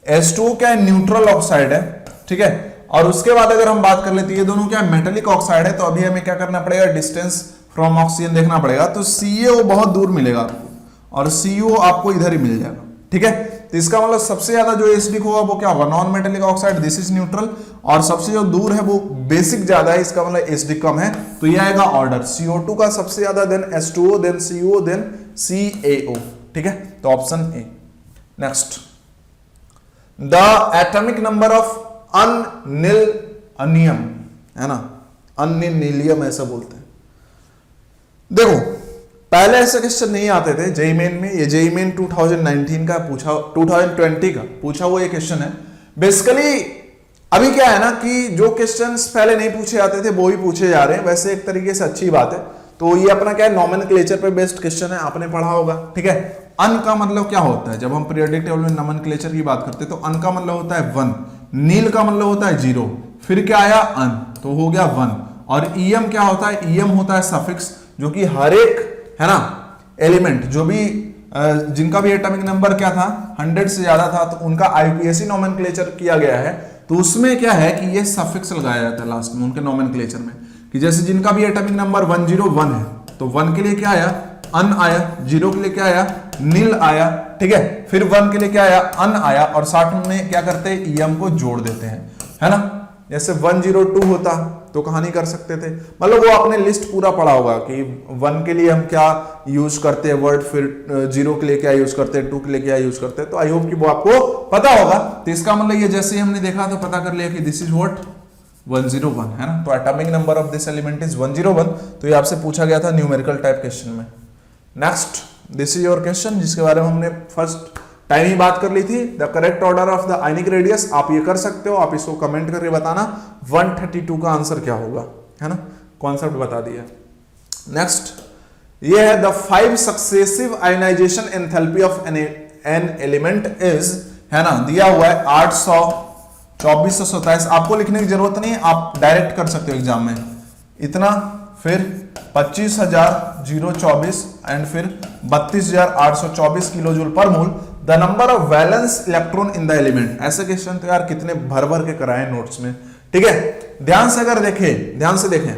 H2O क्या है न्यूट्रल ऑक्साइड है। ठीक है, और उसके बाद अगर हम बात कर लेते हैं ये दोनों क्या मेटेलिक ऑक्साइड है, तो अभी हमें क्या करना पड़ेगा डिस्टेंस फ्रॉम ऑक्सीजन देखना पड़ेगा। तो CaO बहुत दूर मिलेगा आपको और CO आपको इधर ही मिल जाएगा। ठीक है, तो इसका मतलब सबसे ज्यादा जो एसिडिक होगा वो क्या होगा non metallic oxide, this is neutral, और सबसे जो दूर है वो बेसिक ज्यादा है, इसका मतलब एसिडिक कम है। तो ये आएगा ऑर्डर CO2 का सबसे ज्यादा, then H2O, then CuO, then CaO। ठीक है, तो option A. Next, the atomic number of unnilium, है ना, अनिलियम ऐसा बोलते हैं। देखो पहले ऐसे क्वेश्चन नहीं आते थे जेईई मेन में, ये जेईई मेन 2019 का पूछा, 2020 का पूछा हुआ ये क्वेश्चन है। बेसिकली अभी क्या है ना कि जो क्वेश्चंस पहले नहीं पूछे जाते थे वो ही पूछे जा रहे हैं, वैसे एक तरीके से अच्छी बात है। तो ये अपना क्या है नॉमेनक्लेचर पे बेस्ड क्वेश्चन है, आपने पढ़ा होगा। ठीक है, अन का मतलब क्या होता है, जब हम पीरियोडिक टेबल में नॉमेनक्लेचर की बात करते हैं तो अन का मतलब होता है 1, नील का मतलब होता है 0, फिर क्या आया अन तो हो गया 1, और ईएम क्या होता है, ईएम होता है सफिक्स, जो कि हर एक है ना एलिमेंट जो भी जिनका भी एटॉमिक नंबर क्या था 100 से ज्यादा था तो उनका आईपीएससी नॉमेनक्लेचर किया गया है, तो उसमें क्या है कि ये सफिक्स लगाया जाता है लास्ट में उनके नॉमेनक्लेचर में, कि जैसे जिनका भी एटॉमिक नंबर 101 है तो 1 के लिए क्या आया, अन आया, 0 के लिए क्या आया, नील आया, ठीक है। फिर 1 के लिए क्या आया, अन आया, और साथ में क्या करते हैं, ईएम को जोड़ देते हैं, है ना। जैसे 102 होता तो कहानी कर सकते थे, मतलब वो आपने लिस्ट पूरा पढ़ा होगा कि 1 के लिए हम क्या यूज करते हैं वर्ड, फिर 0 के लिए क्या यूज करते हैं, 2 के लिए क्या यूज करते हैं, तो आई होप कि वो आपको पता होगा। तो इसका मतलब ये जैसे ही हमने देखा तो पता कर लिया कि दिस इज व्हाट 101, है ना। तो atomic number of this element is 101। तो ये आपसे पूछा गया था न्यूमेरिकल टाइप क्वेश्चन में। Next, this is your question जिसके बारे में हमने फर्स्ट टाइम ही बात कर ली थी। The correct order of the ionic radius, आप ये कर सकते हो, आप इसको कमेंट करके बताना 132 का आंसर क्या होगा, है ना। कॉन्सेप्ट बता दिया। नेक्स्ट, ये है the 5 successive ionization enthalpy of an element is, है ना, दिया हुआ है 800, 2427। आपको लिखने की जरूरत नहीं है, आप डायरेक्ट कर सकते हो एग्जाम में, इतना, फिर 25,024 एंड फिर 32,824 किलो जूल पर मोल। The number of valence electron in the element. ऐसे क्वेश्चन तो यार कितने भर भर के कराए नोट्स में, ठीक है। ध्यान से अगर देखें, ध्यान से देखें,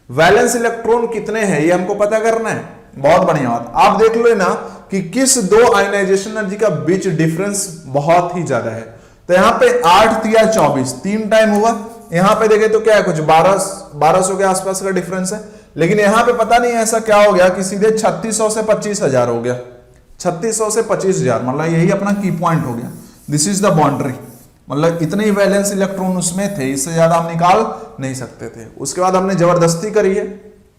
वैलेंस इलेक्ट्रॉन कितने हैं ये हमको पता करना है। बहुत बढ़िया बात, आप देख लो ना कि किस दो आयनाइजेशन एनर्जी का बीच डिफरेंस बहुत ही ज्यादा है। तो यहाँ पे 8 या 24, 3 टाइम हुआ। यहाँ पे देखें तो क्या है, कुछ 1200 के आसपास का डिफरेंस है। लेकिन यहाँ पे पता नहीं ऐसा क्या हो गया कि सीधे 3600 से 25,000 हो गया, 3600 से 25,000, मतलब यही अपना की पॉइंट हो गया। दिस इज द बाउंड्री, मतलब इतने ही वैलेंस इलेक्ट्रॉन उसमें थे, इससे ज्यादा हम निकाल नहीं सकते थे। उसके बाद हमने जबरदस्ती करी है,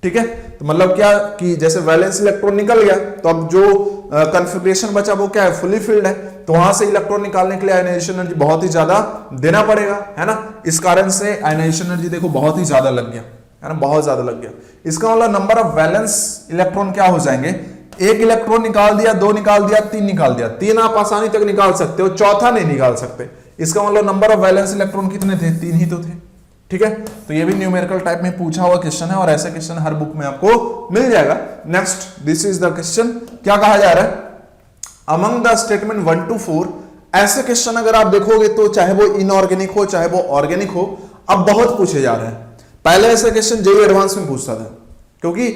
ठीक है। तो मतलब क्या कि जैसे वैलेंस इलेक्ट्रॉन निकल गया तो अब जो कॉन्फ़िगरेशन बचा वो क्या है, फुली फिल्ड है। तो वहां से इलेक्ट्रॉन निकालने के लिए आयनाइजेशन एनर्जी बहुत ही ज्यादा देना पड़ेगा, है ना। इस कारण से आयनाइजेशन एनर्जी देखो बहुत ही ज्यादा लग गया, है ना, बहुत ज्यादा लग गया। इसका मतलब नंबर ऑफ वैलेंस इलेक्ट्रॉन क्या हो जाएंगे, 1 इलेक्ट्रॉन निकाल दिया, 2 निकाल दिया, 3 निकाल दिया, 3 आप आसानी तक निकाल सकते हो, चौथा नहीं निकाल सकते। इसका मतलब नंबर ऑफ वैलेंस इलेक्ट्रॉन कितने थे, 3 ही तो थे, ठीक है। तो ये भी न्यूमेरिकल टाइप में पूछा हुआ क्वेश्चन है और ऐसे क्वेश्चन हर बुक में आपको मिल जाएगा। Next, this is the question, क्या कहा जा रहा है, अमंग द स्टेटमेंट 1 to 4। ऐसे क्वेश्चन अगर आप देखोगे तो चाहे वो इनऑर्गेनिक हो चाहे वो ऑर्गेनिक हो, अब बहुत पूछे जा रहे हैं। पहले ऐसे क्वेश्चन जेईई एडवांस में पूछता था, क्योंकि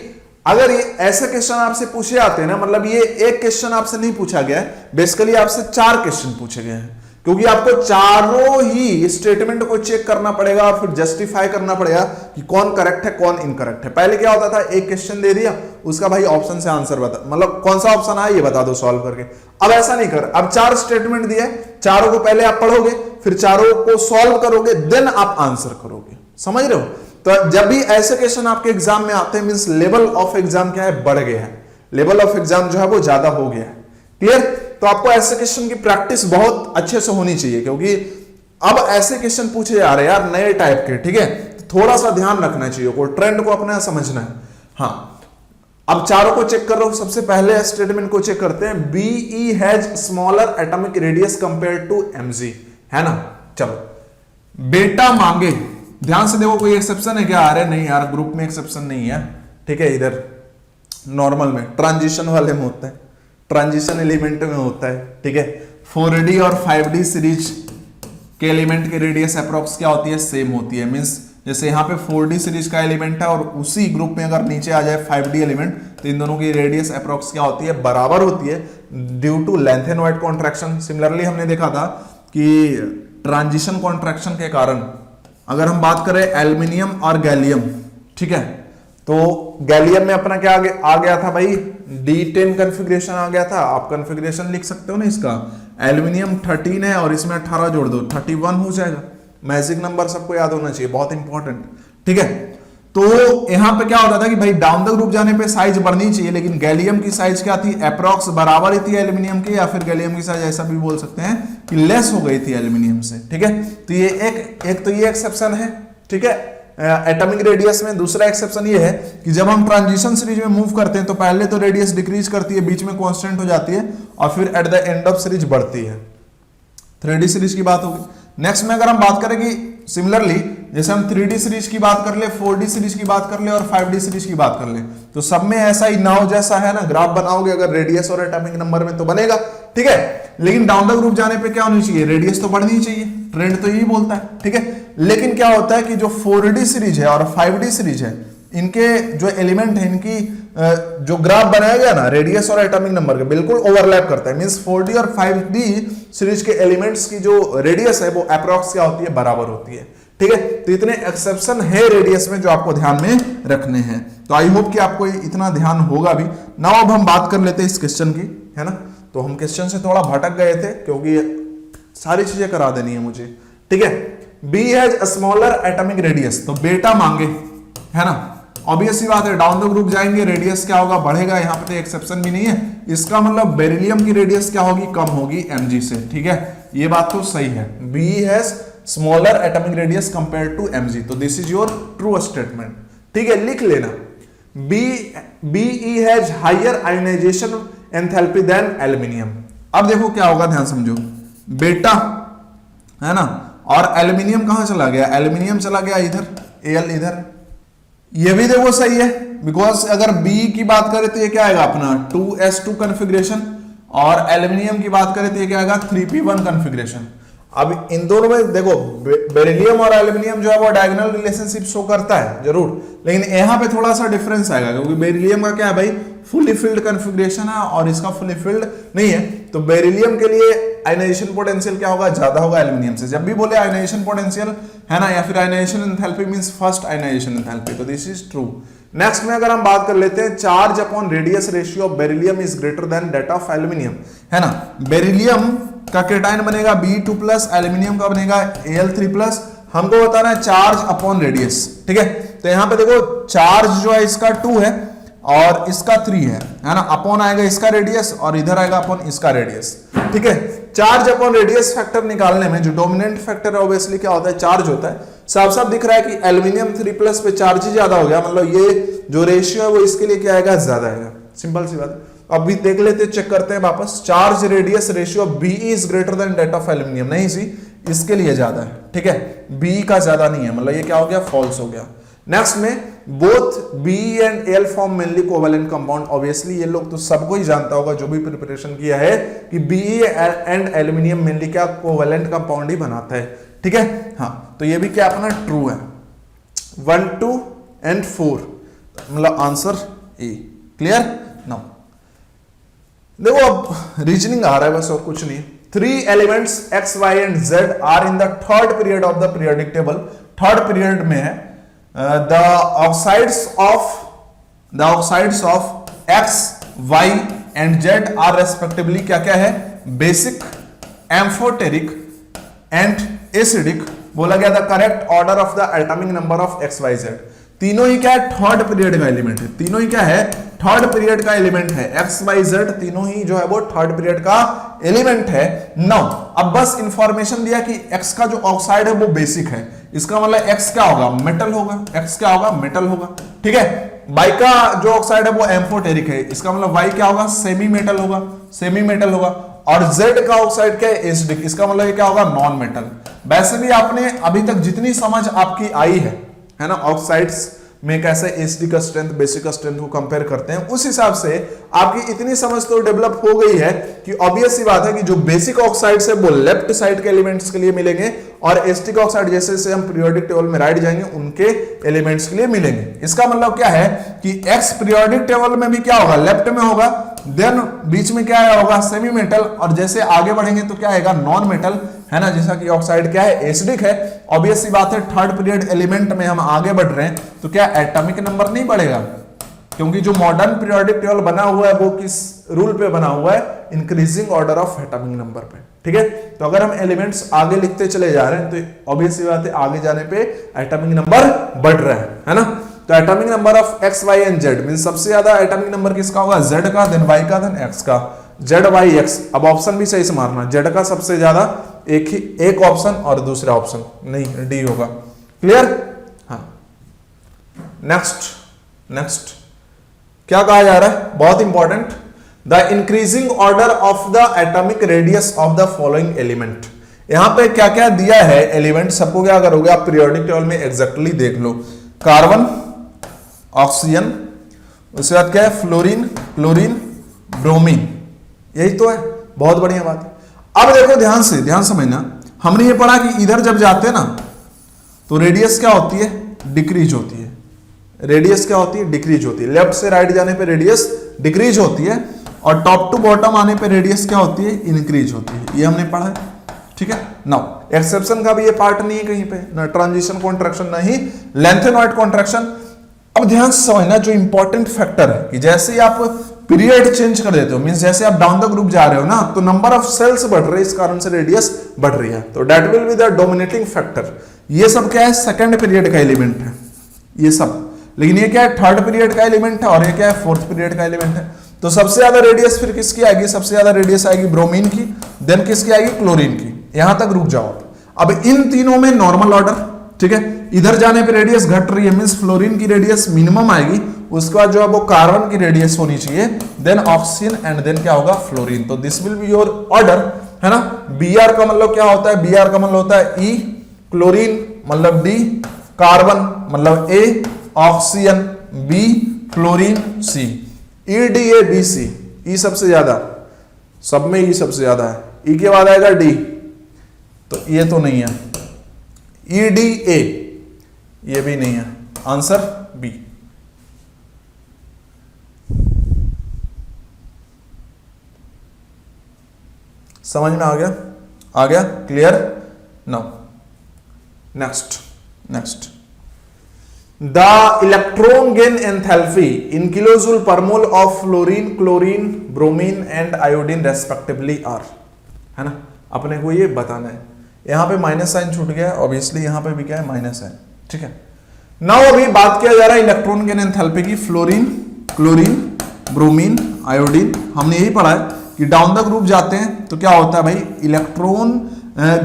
अगर ये ऐसे क्वेश्चन आपसे पूछे जाते हैं ना, मतलब ये एक क्वेश्चन आपसे नहीं पूछा गया है, बेसिकली आपसे 4 क्वेश्चन पूछे गए हैं, क्योंकि आपको चारों ही स्टेटमेंट को चेक करना पड़ेगा और फिर जस्टिफाई करना पड़ेगा कि कौन करेक्ट है कौन इनकरेक्ट है। पहले क्या होता था, एक क्वेश्चन दे दिया, उसका भाई ऑप्शन से आंसर बता, मतलब कौन सा ऑप्शन आया ये बता दो सॉल्व करके। अब ऐसा नहीं कर, अब 4 स्टेटमेंट दिए, चारों को पहले आप पढ़ोगे, फिर चारों को सॉल्व करोगे, देन आप आंसर करोगे, समझ रहे हो। तो जब भी ऐसे क्वेश्चन आपके एग्जाम में आते हैं, मींस लेवल ऑफ एग्जाम क्या है, बढ़ गया है, लेवल ऑफ एग्जाम जो है वो ज्यादा हो गया है, क्लियर। तो आपको ऐसे क्वेश्चन की प्रैक्टिस बहुत अच्छे से होनी चाहिए, क्योंकि अब ऐसे क्वेश्चन पूछे जा रहे हैं यार नए टाइप के, ठीक है। तो थोड़ा सा ध्यान रखना चाहिए, को ट्रेंड को अपना समझना है। हाँ, अब चारों को चेक करो। सबसे पहले स्टेटमेंट को चेक करते हैं, B E has smaller atomic radius compare to M G, है ना। चलो, बेटा मांगे, ध्यान से देखो, कोई एक्सेप्शन है क्या, आ रहे नहीं यार, ग्रुप में एक्सेप्शन नहीं है, ठीक है। इधर नॉर्मल में ट्रांजिशन वाले में होता है, ट्रांजिशन एलिमेंट में होता है, ठीक है। 4D और 5D सीरीज के एलिमेंट की रेडियस अप्रोक्स क्या होती है, सेम होती है। मींस जैसे यहाँ पे 4D सीरीज का एलिमेंट है और उसी ग्रुप में अगर नीचे आ जाए 5D एलिमेंट, तो इन दोनों की रेडियस अप्रोक्स क्या होती है, बराबर होती है, due to lanthanoid contraction. Similarly हमने देखा था कि ट्रांजिशन कॉन्ट्रैक्शन के कारण अगर हम बात करें एल्यूमिनियम और गैलियम, ठीक है, तो गैलियम में अपना क्या आ गया था भाई, D10 कॉन्फ़िगरेशन आ गया था। आप कॉन्फ़िगरेशन लिख सकते हो ना इसका, एल्यूमिनियम 13 है और इसमें 18 जोड़ दो, 31 हो जाएगा। मैजिक नंबर सबको याद होना चाहिए, बहुत इंपॉर्टेंट, ठीक है। तो यहां पे क्या होता था कि भाई डाउन द ग्रुप जाने पे साइज बढ़नी चाहिए, लेकिन गैलियम की साइज क्या थी, अप्रॉक्स बराबर ही थी एल्यूमिनियम की, या फिर गैलियम की साइज ऐसा भी बोल सकते हैं कि लेस हो गई थी एल्यूमिनियम से, ठीक है। तो ये एक तो ये एक्सेप्शन है, ठीक है, एटॉमिक रेडियस में। दूसरा एक्सेप्शन ये है कि जब हम ट्रांजिशन सीरीज में मूव करते हैं तो पहले तो रेडियस डिक्रीज करती है, बीच में कांस्टेंट हो जाती है और फिर at the end of series बढ़ती है। 3D सीरीज की बात होगी। नेक्स्ट में अगर हम बात करें कि सिमिलरली जैसे हम 3D सीरीज की बात कर ले, 4D सीरीज की बात कर ले और 5D सीरीज की बात कर ले, तो सब में ऐसा ही नाव जैसा है ना, ग्राफ बनाओगे अगर रेडियस और एटॉमिक नंबर में तो बनेगा, ठीक है। लेकिन डाउन द ग्रुप जाने पे क्या होनी चाहिए, रेडियस तो बढ़नी चाहिए, ट्रेंड तो यही बोलता है, ठीक है। लेकिन क्या होता है कि जो 4D सीरीज है और 5D सीरीज है इनके जो एलिमेंट है, इनकी जो ग्राफ बनाया गया ना रेडियस और एटॉमिक नंबर के, बिल्कुल ओवरलैप करता है। मींस 4D और 5D सीरीज के एलिमेंट्स की जो रेडियस है वो अप्रॉक्स क्या होती है, बराबर होती है। ठीक है, तो इतने एक्सेप्शन है रेडियस में जो आपको ध्यान में रखने हैं। तो आई होप कि आपको इतना ध्यान होगा भी। नाउ अब हम बात कर लेते हैं इस क्वेश्चन की, है ना। तो हम क्वेश्चन से थोड़ा भटक गए थे क्योंकि सारी चीजें करा देनी है मुझे। ठीक है, B has a smaller atomic radius, तो बेटा मांगे, है ना। ऑब्वियस सी बात है, डाउन द ग्रुप जाएंगे रेडियस क्या होगा, बढ़ेगा। यहाँ पे तो एक्सेप्शन भी नहीं है। इसका मतलब बेरिलियम की रेडियस क्या होगी, कम होगी mg से। ठीक है, ये बात तो सही है। B has smaller atomic radius compare to mg, तो this is your true statement. ठीक है, लिख लेना। Be has higher ionization enthalpy than aluminium. अब देखो क्या होगा, ध्यान समझो। बेटा, है ना, और एल्यूमिनियम कहां चला गया, एल्यूमिनियम चला गया इधर, Al इधर। ये भी देखो सही है, बिकॉज अगर B की बात करें तो ये क्या आएगा अपना 2s2 कॉन्फ़िगरेशन, और एल्यूमिनियम की बात करें तो ये क्या आएगा 3p1 कॉन्फ़िगरेशन। अब इन दोनों में देखो बेरिलियम और एल्यूमिनियम जो है वो डायगोनल रिलेशनशिप शो करता है जरूर, लेकिन यहाँ पे थोड़ा सा डिफरेंस आएगा क्योंकि बेरिलियम का क्या है भाई, फुली फिल्ड कॉन्फ़िगरेशन है और इसका फुली फिल्ड नहीं है। तो बेरिलियम के लिए आयनाइजेशन पोटेंशियल क्या होगा, ज्यादा होगा एल्यूमिनियम से। जब भी बोले आयनाइजेशन पोटेंशियल, है ना, या फिर ionization enthalpy means first ionization enthalpy, तो दिस इज ट्रू। नेक्स्ट में अगर हम बात कर लेते हैं, charge upon radius ratio of beryllium is greater than that of aluminium, है ना। बेरिलियम का केटाइन बनेगा Be2+, एल्यूमिनियम का बनेगा Al3+। हमको बताना है चार्ज अपॉन रेडियस। ठीक है, तो यहां पे देखो चार्ज जो है इसका 2 है और इसका 3 है ना। अपॉन आएगा इसका रेडियस और इधर आएगा अपॉन इसका रेडियस। ठीक है, चार्ज अपॉन रेडियस फैक्टर निकालने में जो डोमिनेंट फैक्टर है ऑब्वियसली क्या होता है, चार्ज होता है। साफ साफ दिख रहा है कि एल्यूमिनियम 3+ पे चार्ज ही ज्यादा हो गया, मतलब ये जो रेशियो है वो इसके लिए क्या आएगा, ज्यादा आएगा। सिंपल सी बात। अभी देख लेते, चेक करते हैं वापस। Charge radius ratio Be is greater than that of aluminium, नहीं जी, इसके लिए ज्यादा है। ठीक है, Be का ज्यादा नहीं है, मतलब ये क्या हो गया, फॉल्स हो गया। नेक्स्ट में both Be and Al form mainly covalent compound. Obviously ये लोग तो सबको ही जानता होगा जो भी प्रिपरेशन किया है कि Be एंड एल्यूमिनियम मेनली क्या कोवेलेंट कंपाउंड ही बनाता है। ठीक है, हाँ, तो ये भी क्या अपना ट्रू है। 1, 2 एंड 4 मतलब आंसर ए। क्लियर। नाउ देखो अब रीजनिंग आ रहा है बस, और कुछ नहीं। 3 elements x, y and z are in the third period of the periodic table. Third period में है। The oxides of x, y and z are respectively क्या क्या है, बेसिक, एम्फोटेरिक एंड एसिडिक। बोला गया the correct order of the atomic number of x, y, z। तीनों ही क्या है, थर्ड पीरियड का एलिमेंट है। तीनों ही क्या है, थर्ड पीरियड का एलिमेंट है। x, y, z तीनों ही जो है वो थर्ड पीरियड का एलिमेंट है। नाउ अब बस इंफॉर्मेशन दिया कि x का जो ऑक्साइड है वो बेसिक है, इसका मतलब x क्या होगा, मेटल होगा। x क्या होगा, मेटल होगा। ठीक है, y का जो ऑक्साइड है वो एम्फोटेरिक है, इसका मतलब y क्या होगा, सेमी मेटल होगा, सेमी मेटल होगा। और z का ऑक्साइड क्या है, एसिडिक, इसका मतलब ये क्या होगा, नॉन मेटल। वैसे भी आपने अभी तक जितनी समझ आपकी आई है ना, ऑक्साइड्स में कैसे एसिडिक का स्ट्रेंथ बेसिक का स्ट्रेंथ को कंपेयर करते हैं, उस हिसाब से आपकी इतनी समझ तो डेवलप हो गई है कि ऑब्वियस सी बात है कि जो बेसिक ऑक्साइड्स है वो लेफ्ट साइड के एलिमेंट्स के लिए मिलेंगे और एसिडिक ऑक्साइड जैसे जैसे हम पीरियोडिक टेबल में राइट जाएंगे उनके एलिमेंट्स के लिए मिलेंगे। इसका मतलब क्या है कि एक्स पीरियोडिक टेबल में भी क्या होगा, लेफ्ट में होगा, देन बीच में क्या होगा, सेमी मेटल, और जैसे आगे बढ़ेंगे तो क्या आएगा, नॉन मेटल, है ना। जैसा कि ऑक्साइड क्या है, एसिडिक है। ऑब्वियस सी बात है थर्ड पीरियड एलिमेंट में हम आगे बढ़ रहे हैं तो क्या एटॉमिक नंबर नहीं बढ़ेगा, क्योंकि जो मॉडर्न पीरियोडिक टेबल बना हुआ है वो किस रूल पे बना हुआ है, increasing order of atomic number पे। ठीक है, तो अगर हम एलिमेंट्स आगे लिखते चले जा रहे हैं तो ऑब्वियस सी बात है आगे जाने पे एटॉमिक नंबर बढ़ रहा है ना। तो atomic number of X, Y and Z means सबसे ज्यादा एटॉमिक नंबर किसका होगा, जेड का, देन वाई का, देन एक्स का। जेड वाई एक्स, अब ऑप्शन भी सही से मारना, जेड का सबसे ज्यादा एक ऑप्शन और दूसरा ऑप्शन नहीं, डी होगा। क्लियर। हाँ, नेक्स्ट क्या कहा जा रहा है, बहुत important, the increasing order of the atomic radius of the following element. यहां पे क्या क्या दिया है एलिमेंट, सबको क्या करोगे आप पीरियोडिक टेबल में एग्जैक्टली देख लो। कार्बन, ऑक्सीजन, उसके बाद क्या है, फ्लोरीन, क्लोरीन, ब्रोमीन, यही तो है। बहुत बढ़िया बात है। अब देखो ध्यान समझना, हमने ये पढ़ा कि इधर जब जाते हैं ना तो रेडियस क्या होती है, डिक्रीज होती है, रेडियस क्या होती है, डिक्रीज होती है। लेफ्ट से राइट जाने पे रेडियस डिक्रीज होती है और टॉप टू बॉटम आने पे रेडियस क्या होती है, इंक्रीज होती है। ये हमने पढ़ा है, ठीक है। नाउ एक्सेप्शन का भी ये पार्ट नहीं है कहीं पे, ना ट्रांजिशन कॉन्ट्रैक्शन, ना ही लेंथेनॉइड कॉन्ट्रैक्शन। अब ध्यान से समझना जो इंपॉर्टेंट फैक्टर है कि जैसे ही आप पीरियड चेंज कर देते हो, मींस जैसे आप डाउन द ग्रुप जा रहे हो ना, तो नंबर ऑफ सेल्स बढ़ रहे हैं, इस कारण से रेडियस बढ़ रही है, तो that will be the dominating factor. ये सब क्या है, सेकंड पीरियड का एलिमेंट है ये सब, लेकिन ये क्या है, थर्ड पीरियड का एलिमेंट है, और ये क्या है, फोर्थ पीरियड का एलिमेंट है। तो सबसे ज्यादा रेडियस फिर किसकी आएगी, सबसे ज्यादा रेडियस आएगी ब्रोमीन की, देन किसकी आएगी, क्लोरीन की। यहां तक रुक जाओ। अब इन तीनों में नॉर्मल ऑर्डर, ठीक है। इधर जाने पे रेडियस घट रही है, मींस फ्लोरीन की रेडियस मिनिमम आएगी, उसके बाद जो है वो कार्बन की रेडियस होनी चाहिए, देन ऑक्सीजन, एंड देन क्या होगा, फ्लोरीन। तो this will be your order, है ना। Br का मतलब क्या होता है, Br का मतलब होता है E, क्लोरीन मतलब D, कार्बन मतलब A, oxygen B, fluorine C, EDABC। E सबसे ज्यादा, सब में E सबसे ज्यादा है, E के बाद आएगा D, तो ये तो नहीं है, EDA ये भी नहीं है, आंसर बी। समझ में आ गया, आ गया, clear. Now next the electron gain enthalpy in kilojoule per mole of fluorine, chlorine, bromine and iodine respectively are, है ना। अपने को ये बताना है। यहां पे माइनस साइन छूट गया, ऑब्वियसली यहां पे भी क्या है, माइनस है, ठीक है। नाउ अभी बात किया जा रहा है इलेक्ट्रॉन गेन एंथैल्पी की, फ्लोरीन, क्लोरीन, ब्रोमीन, आयोडीन। हमने यही पढ़ा है कि डाउन द ग्रुप जाते हैं तो क्या होता है भाई, electron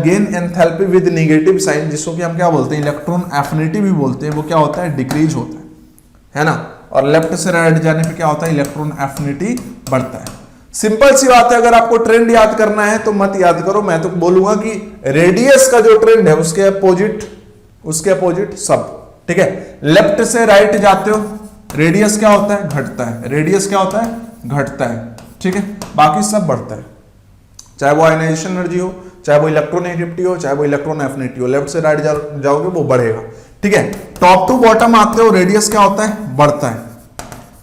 gain enthalpy with negative sign, जिसको कि हम क्या बोलते हैं, इलेक्ट्रॉन एफिनिटी भी बोलते हैं, वो क्या होता है, डिक्रीज होता है ना। और लेफ्ट से राइट जाने पे क्या होता है, इलेक्ट्रॉन एफिनिटी बढ़ता है। सिंपल सी बात है, अगर आपको ट्रेंड याद करना है तो मत याद करो, मैं तो बोलूंगा कि रेडियस का जो ट्रेंड है उसके अपोजिट सब, ठीक है। लेफ्ट से राइट जाते हो, रेडियस क्या होता है, घटता है, रेडियस क्या होता है, घटता है, ठीक है। बाकी सब बढ़ता है, चाहे वो आयनाइजेशन एनर्जी हो, चाहे वो इलेक्ट्रोनेगेटिविटी हो, चाहे वो इलेक्ट्रॉन एफिनिटी हो। लेफ्ट से राइट जाओगे वो बढ़ेगा, ठीक है। टॉप टू बॉटम आते हो, रेडियस क्या होता है, बढ़ता है,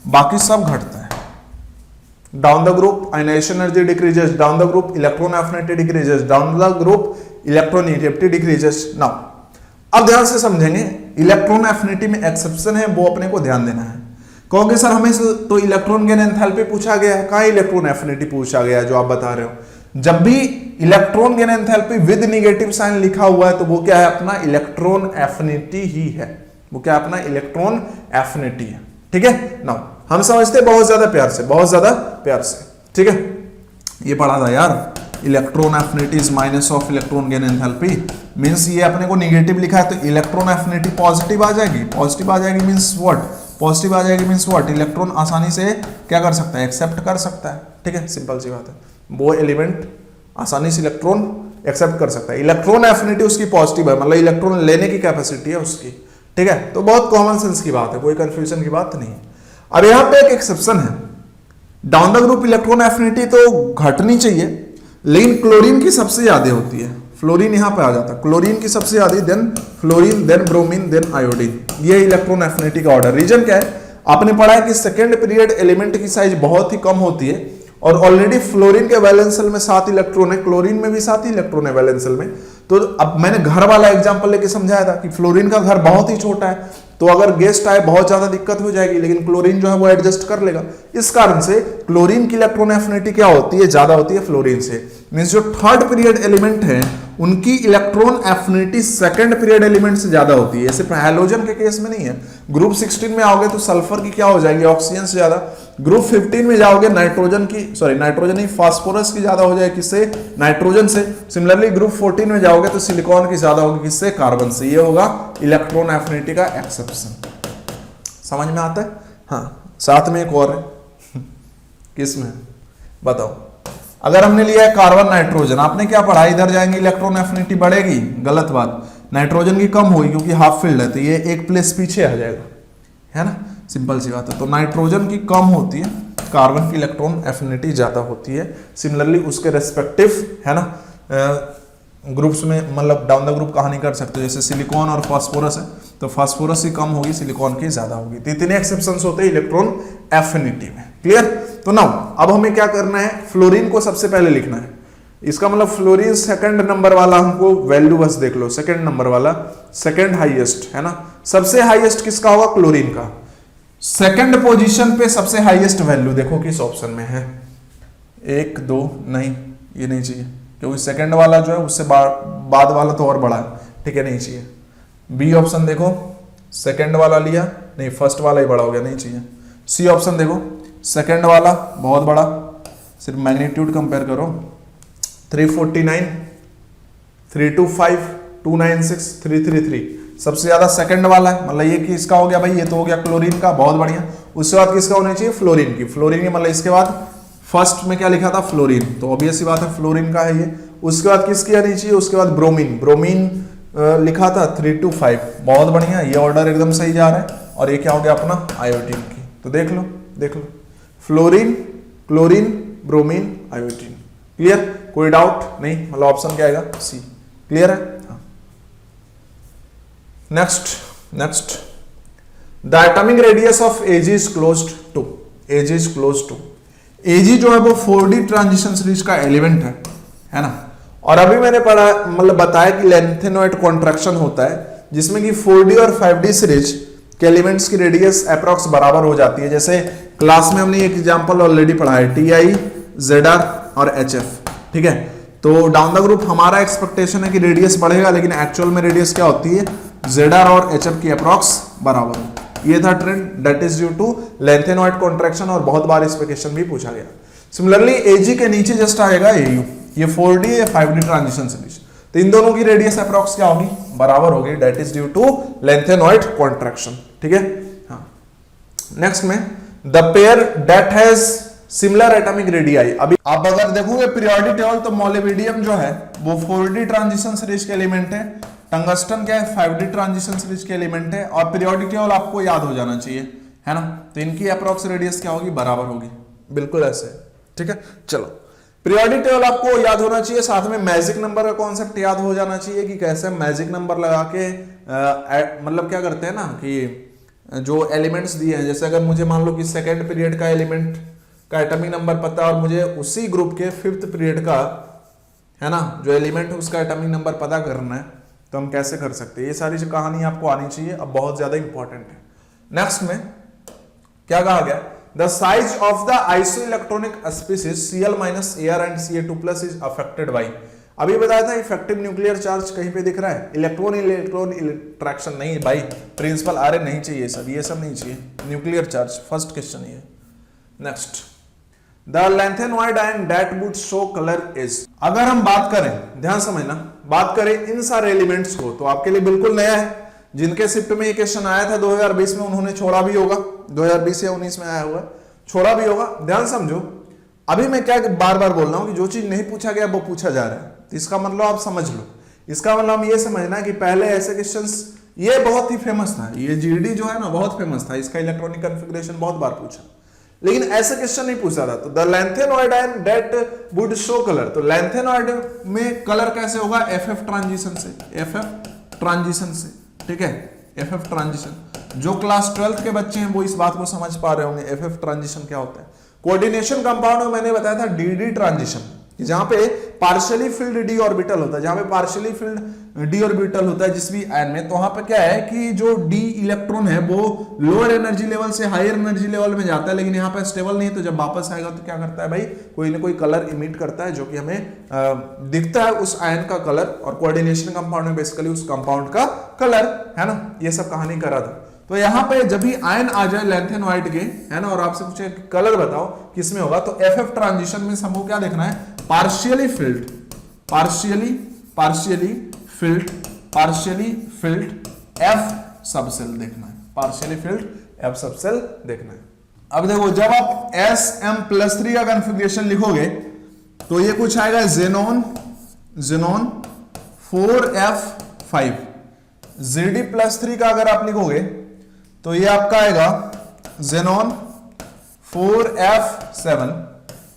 बाकी सब घटता है। Down the group ionization energy decreases, down the group electron affinity decreases, down the group electronegativity decreases. Now अब ध्यान से समझेंगे, इलेक्ट्रॉन एफिनिटी में एक्सेप्शन है, वो अपने को ध्यान देना है। कहोगे सर हमें तो इलेक्ट्रॉन गेन एंथैल्पी पूछा गया है, कहां इलेक्ट्रॉन एफिनिटी पूछा गया है जो आप बता रहे हो। जब भी electron gain enthalpy with negative sign लिखा हुआ है तो वो क्या है, अपना इलेक्ट्रॉन एफिनिटी ही है, वो क्या अपना इलेक्ट्रॉन एफिनिटी है, ठीक है। नाउ हम समझते हैं बहुत ज्यादा प्यार से, ठीक है। ये पढ़ा था यार, electron affinity is minus of electron gain enthalpy, means ये अपने को नेगेटिव लिखा है तो इलेक्ट्रॉन एफिनिटी पॉजिटिव आ जाएगी, मींस व्हाट, पॉजिटिव आ जाएगी, मींस व्हाट, इलेक्ट्रॉन आसानी से क्या कर सकता है, एक्सेप्ट कर सकता है, ठीक है। सिंपल सी बात है, वो एलिमेंट आसानी से इलेक्ट्रॉन एक्सेप्ट कर सकता है। इलेक्ट्रॉन एफिनिटी उसकी पॉजिटिव है, मतलब इलेक्ट्रॉन लेने की कैपेसिटी है उसकी, ठीक है। तो बहुत कॉमन सेंस की बात है, कोई कंफ्यूजन की बात नहीं है। अब यहां पे एक एक्सेप्शन है, down the group electron affinity तो घटनी चाहिए, लेकिन क्लोरीन की सबसे ज्यादा होती है, फ्लोरीन यहां पे आ जाता है, क्लोरीन की सबसे ज्यादा, then fluorine, then bromine, then iodine. ये इलेक्ट्रॉन एफिनिटी का ऑर्डर। रीजन क्या है, आपने पढ़ा है कि सेकेंड पीरियड एलिमेंट की साइज बहुत ही कम होती है, और ऑलरेडी फ्लोरीन के वैलेंस शेल में 7 इलेक्ट्रॉन है, क्लोरीन में भी 7 ही इलेक्ट्रॉन है वैलेंस शेल में। तो अब मैंने घर वाला एग्जांपल लेके समझाया था कि फ्लोरीन का घर बहुत ही छोटा है, तो अगर गेस्ट आए बहुत ज्यादा दिक्कत हो जाएगी, लेकिन क्लोरीन जो है वो एडजस्ट कर लेगा। इस कारण से क्लोरीन की इलेक्ट्रॉन एफिनिटी क्या होती है, ज्यादा होती है फ्लोरीन से। मींस जो थर्ड पीरियड एलिमेंट है उनकी electron affinity second period element से ज्यादा होती है। सिर्फ हैलोजन के केस में नहीं है। ग्रुप 16 में आओगे तो सल्फर की क्या हो जाएगी, ऑक्सीजन से ज्यादा। ग्रुप 15 में जाओगे नाइट्रोजन नहीं, फास्फोरस की ज्यादा हो जाएगी, किससे, नाइट्रोजन से। सिमिलरली ग्रुप 14 में जाओगे तो सिलिकॉन की ज्यादा होगी, किससे, कार्बन से। ये होगा इलेक्ट्रॉन एफिनिटी का एक्सेप्शन। समझ में आता है। हाँ, साथ में एक और है, किस में बताओ। अगर हमने लिया है कार्बन नाइट्रोजन, आपने क्या पढ़ा, इधर जाएंगे इलेक्ट्रॉन एफिनिटी बढ़ेगी, गलत बात, नाइट्रोजन की कम होगी क्योंकि हाफ फील्ड है, तो ये एक प्लेस पीछे आ जाएगा, है ना, सिंपल सी बात है। तो नाइट्रोजन की कम होती है, कार्बन की इलेक्ट्रॉन एफिनिटी ज्यादा होती है। सिमिलरली उसके रेस्पेक्टिव, है ना, ग्रुप्स में मतलब डाउन द ग्रुप कहा नहीं कर सकते, जैसे सिलिकॉन और फास्फोरस है तो फास्फोरस ही कम होगी, सिलिकॉन की ज्यादा होगी। तो इतने एक्सेप्शंस होते हैं इलेक्ट्रॉन एफिनिटी में। क्लियर? तो नाउ अब हमें क्या करना है, फ्लोरीन को सबसे पहले लिखना है। इसका मतलब फ्लोरीन सेकंड नंबर वाला हमको वैल्यू बस देख लो, सेकंड नंबर वाला, सेकंड हाईएस्ट है ना। सबसे हाईएस्ट किसका होगा? क्लोरीन का। सेकंड पोजीशन पे सबसे हाईएस्ट वैल्यू देखो किस ऑप्शन में है, 1 2 नहीं, ये नहीं चाहिए क्योंकि सेकंड वाला जो है उससे बाद वाला तो और बड़ा है, ठीक है, नहीं चाहिए। बी ऑप्शन देखो, सेकंड वाला लिया नहीं, फर्स्ट वाला ही बड़ा हो गया, नहीं चाहिए। सी ऑप्शन देखो, सेकंड वाला बहुत बड़ा, सिर्फ मैग्नीट्यूड कंपेयर करो, 349, 325, 296, 333, सबसे ज्यादा सेकंड वाला है, मतलब ये किसका हो गया भाई, ये तो हो गया क्लोरीन का, बहुत बढ़िया। उसके बाद किसका होना चाहिए? फ्लोरीन की। फ्लोरीन की मतलब इसके बाद फर्स्ट में क्या लिखा था? फ्लोरीन, तो ऑब्वियस सी बात है फ्लोरीन का है ये। उसके बाद किसकी आनी चाहिए? उसके बाद ब्रोमीन। ब्रोमीन लिखा था 325, बहुत बढ़िया, ये ऑर्डर एकदम सही जा रहा है। और ये क्या हो गया अपना? आयोडीन की। तो देख लो देख लो, fluorine, chlorine, bromine, iodine. Clear? कोई डाउट नहीं, मतलब ऑप्शन क्या आएगा? सी। क्लियर है? Next the atomic radius of AG is closed to. AG is close to, AG जो है वो 4D ट्रांजिशन सीरीज का एलिमेंट है ना। और अभी मैंने पढ़ा मतलब बताया कि लेंथेनॉइड कॉन्ट्रैक्शन होता है जिसमें कि 4D और 5D सीरीज के एलिमेंट्स की रेडियस अप्रॉक्स बराबर हो जाती है। जैसे क्लास में हमने एक एग्जांपल ऑलरेडी पढ़ा है, TI, ZR और HF, ठीक है। तो डाउन द ग्रुप हमारा एक्सपेक्टेशन है कि रेडियस बढ़ेगा, लेकिन एक्चुअल में रेडियस क्या होती है? ZR और HF की अप्रॉक्स बराबर हो। ये था trend, that is due to lanthanoid contraction, और बहुत बार इस पे क्वेश्चन भी पूछा गया। सिमिलरली AG के नीचे जस्ट आएगा AU, ये 4D या 5D ट्रांजिशन सीरीज, तो इन दोनों की रेडियस अप्रॉक्स क्या होगी? बराबर होगी, that is due to lanthanoid contraction, ठीक है। हाँ, नेक्स्ट में the pair that has similar atomic radii. अभी आप अगर देखोगे पीरियोडिक टेबल तो मोलिब्डेनम जो है वो 4D ट्रांजिशन सीरीज के एलिमेंट है, टंगस्टन क्या है? 5D ट्रांजिशन सीरीज के एलिमेंट है, और पीरियोडिक टेबल आपको याद हो जाना चाहिए, है ना। तो इनकी अप्रॉक्स रेडियस क्या होगी? बराबर होगी, बिल्कुल ऐसे, ठीक है। चलो, पीरियोडिक टेबल आपको याद होना चाहिए, साथ में मैजिक नंबर का कॉन्सेप्ट याद हो जाना चाहिए कि कैसे मैजिक नंबर लगा के मतलब क्या करते हैं ना कि जो एलिमेंट्स दिए हैं, जैसे अगर मुझे मान लो कि सेकेंड पीरियड का एलिमेंट का एटॉमिक नंबर पता है और मुझे उसी ग्रुप के 5th पीरियड का, है ना, जो एलिमेंट है उसका एटॉमिक नंबर पता करना है, तो हम कैसे कर सकते हैं? ये सारी जो कहानी आपको आनी चाहिए, अब बहुत ज्यादा इंपॉर्टेंट है। नेक्स्ट में क्या कहा गया? The size of the isoelectronic species Cl- Ar and Ca2+ is affected by. अभी बताया था इफेक्टिव न्यूक्लियर चार्ज कहीं पे दिख रहा है? इलेक्ट्रॉन इंटरेक्शन नहीं भाई, प्रिंसिपल आर नहीं चाहिए, ये सब नहीं चाहिए, न्यूक्लियर चार्ज फर्स्ट क्वेश्चन ये। Next, the lanthanoid ion that would show colour is. अगर हम बात करें, ध्यान समझना, बात करें इन सारे एलिमेंट्स को, तो आपके लिए बिल्कुल नया है। जिनके शिफ्ट में ये क्वेश्चन आया था 2020 में, उन्होंने छोड़ा भी होगा, 2020 या 19 में आया हुआ, छोड़ा भी होगा। ध्यान समझो, अभी मैं क्या बार बार बोल रहा हूं कि जो चीज नहीं पूछा गया वो पूछा जा रहा है, तो इसका मतलब आप समझ लो। इसका मतलब हम ये समझना कि पहले ऐसे क्वेश्चंस, ये बहुत ही फेमस था, ये GD जो है ना बहुत फेमस था, इसका इलेक्ट्रॉनिक कॉन्फ़िगरेशन बहुत बार पूछा, लेकिन ऐसे क्वेश्चन नहीं पूछा था। तो the lanthanoid ion that would show colour, तो लेंथेनॉइड में कलर कैसे होगा? FF ट्रांजिशन से, FF ट्रांजिशन से, ठीक है, FF ट्रांजिशन। जो क्लास 12th के बच्चे हैं वो इस बात को समझ पा रहे होंगे FF ट्रांजिशन क्या होता है। कोऑर्डिनेशन कंपाउंड में मैंने बताया था DD ट्रांजिशन, जहां पे पार्शियली फिल्ड d ऑर्बिटल होता है, जहां पे पार्शियली फिल्ड d ऑर्बिटल होता है जिस भी आयन में, तो वहां पे क्या है कि जो d इलेक्ट्रॉन है वो लोअर एनर्जी लेवल से हायर एनर्जी लेवल में जाता है, लेकिन यहाँ पे स्टेबल नहीं है, तो जब वापस आएगा तो क्या करता है भाई? कोई ना कोई कलर इमिट करता है जो कि हमें दिखता है उस आयन का कलर, और कोऑर्डिनेशन कंपाउंड में बेसिकली उस कंपाउंड का कलर, है ना। ये सब कहानी करा था। तो यहाँ पे जब भी आयन आ जाए लेंथेनॉइड के, है ना, और आपसे पूछे कलर बताओ किसमें होगा, तो FF ट्रांजिशन में हमको क्या देखना है? Partially field, partially field F subshell देखना है, पार्शियली फिल्ड F सबसेल देखना है। अब देखो, जब आप Sm+3 का कॉन्फ़िगरेशन लिखोगे तो ये कुछ आएगा ज़ेनॉन 4F5। Zd+3 का अगर आप लिखोगे तो ये आपका आएगा ज़ेनॉन 4F7,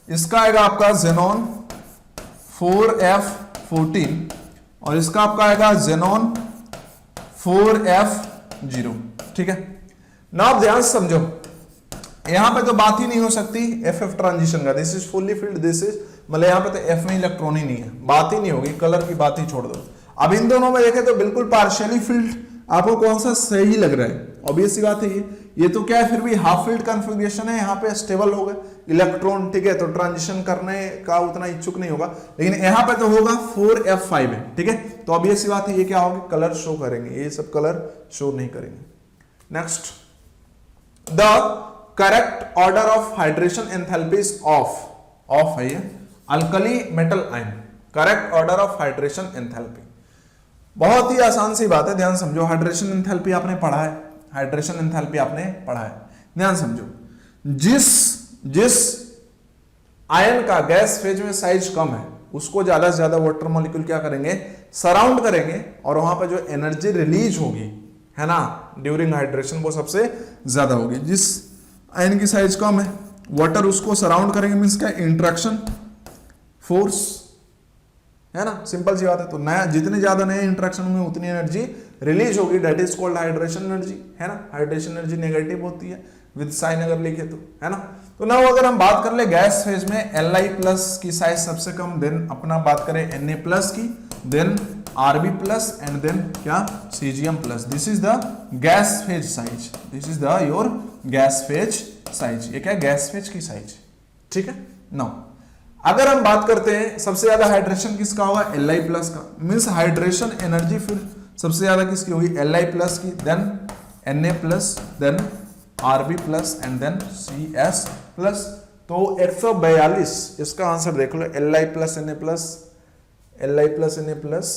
इसका आएगा आपका ज़ेनॉन 4F14, और इसका आपका आएगा जेनॉन 4F0, ठीक है ना। आप ध्यान से समझो, यहां पे तो बात ही नहीं हो सकती FF ट्रांजिशन का, this is fully filled, this is मतलब यहां पे तो F में इलेक्ट्रॉन ही नहीं है, बात ही नहीं होगी, कलर की बात ही छोड़ दो। अब इन दोनों में देखें तो बिल्कुल पार्शियली फिल्ड, आपको कौन सा सही लग रहा है? ऑब्वियस सी बात है ये तो क्या है, फिर भी हाफ फील्ड कन्फिग्रेशन है, यहाँ पे स्टेबल होगा इलेक्ट्रॉन, ठीक है, तो ट्रांजिशन करने का उतना इच्छुक नहीं होगा, लेकिन यहाँ पे तो होगा 4F5 है, ठीक है, तो ऑब्वियस सी बात है ये क्या होगा, कलर शो करेंगे, ये सब कलर शो नहीं करेंगे। Next, the correct order of hydration enthalpy is of है ये alkali metal ion, correct order of hydration enthalpy. बहुत ही आसान सी बात है, ध्यान समझो, हाइड्रेशन एंथैल्पी आपने पढ़ा है, हाइड्रेशन एंथैल्पी आपने पढ़ा है, ध्यान समझो, जिस आयन का गैस फेज में साइज कम है उसको ज्यादा से ज्यादा वाटर मॉलिक्यूल क्या करेंगे, सराउंड करेंगे, और वहां पर जो एनर्जी रिलीज होगी है ना ड्यूरिंग हाइड्रेशन वो सबसे ज्यादा होगी। जिस आयन की साइज कम है वाटर उसको सराउंड करेंगे, मींस क्या, इंट्रैक्शन फोर्स है ना, सिंपल सी बात है। तो नया जितने ज्यादा नए इंट्रैक्शन होंगे उतनी एनर्जी रिलीज होगी, that is called hydration energy, है ना। हाइड्रेशन एनर्जी नेगेटिव होती है विद साइन अगर लिखे तो, है ना। तो ना अगर हम बात कर ले गैस फेज में Li प्लस की साइज सबसे कम, देन अपना बात करें Na प्लस की, then Rb plus, and then क्या, Cgm plus, this is the gas phase size, this is the your gas phase size, ये क्या गैस फेज की साइज, ठीक है। नाउ अगर हम बात करते हैं सबसे ज्यादा हाइड्रेशन किसका होगा, Li प्लस का, मींस हाइड्रेशन एनर्जी फिर सबसे ज्यादा किसकी होगी, Li प्लस की, then Na plus, then Rb plus, and then Cs plus. तो 142 इसका आंसर देख लो, Li plus Na plus, Li plus Na plus,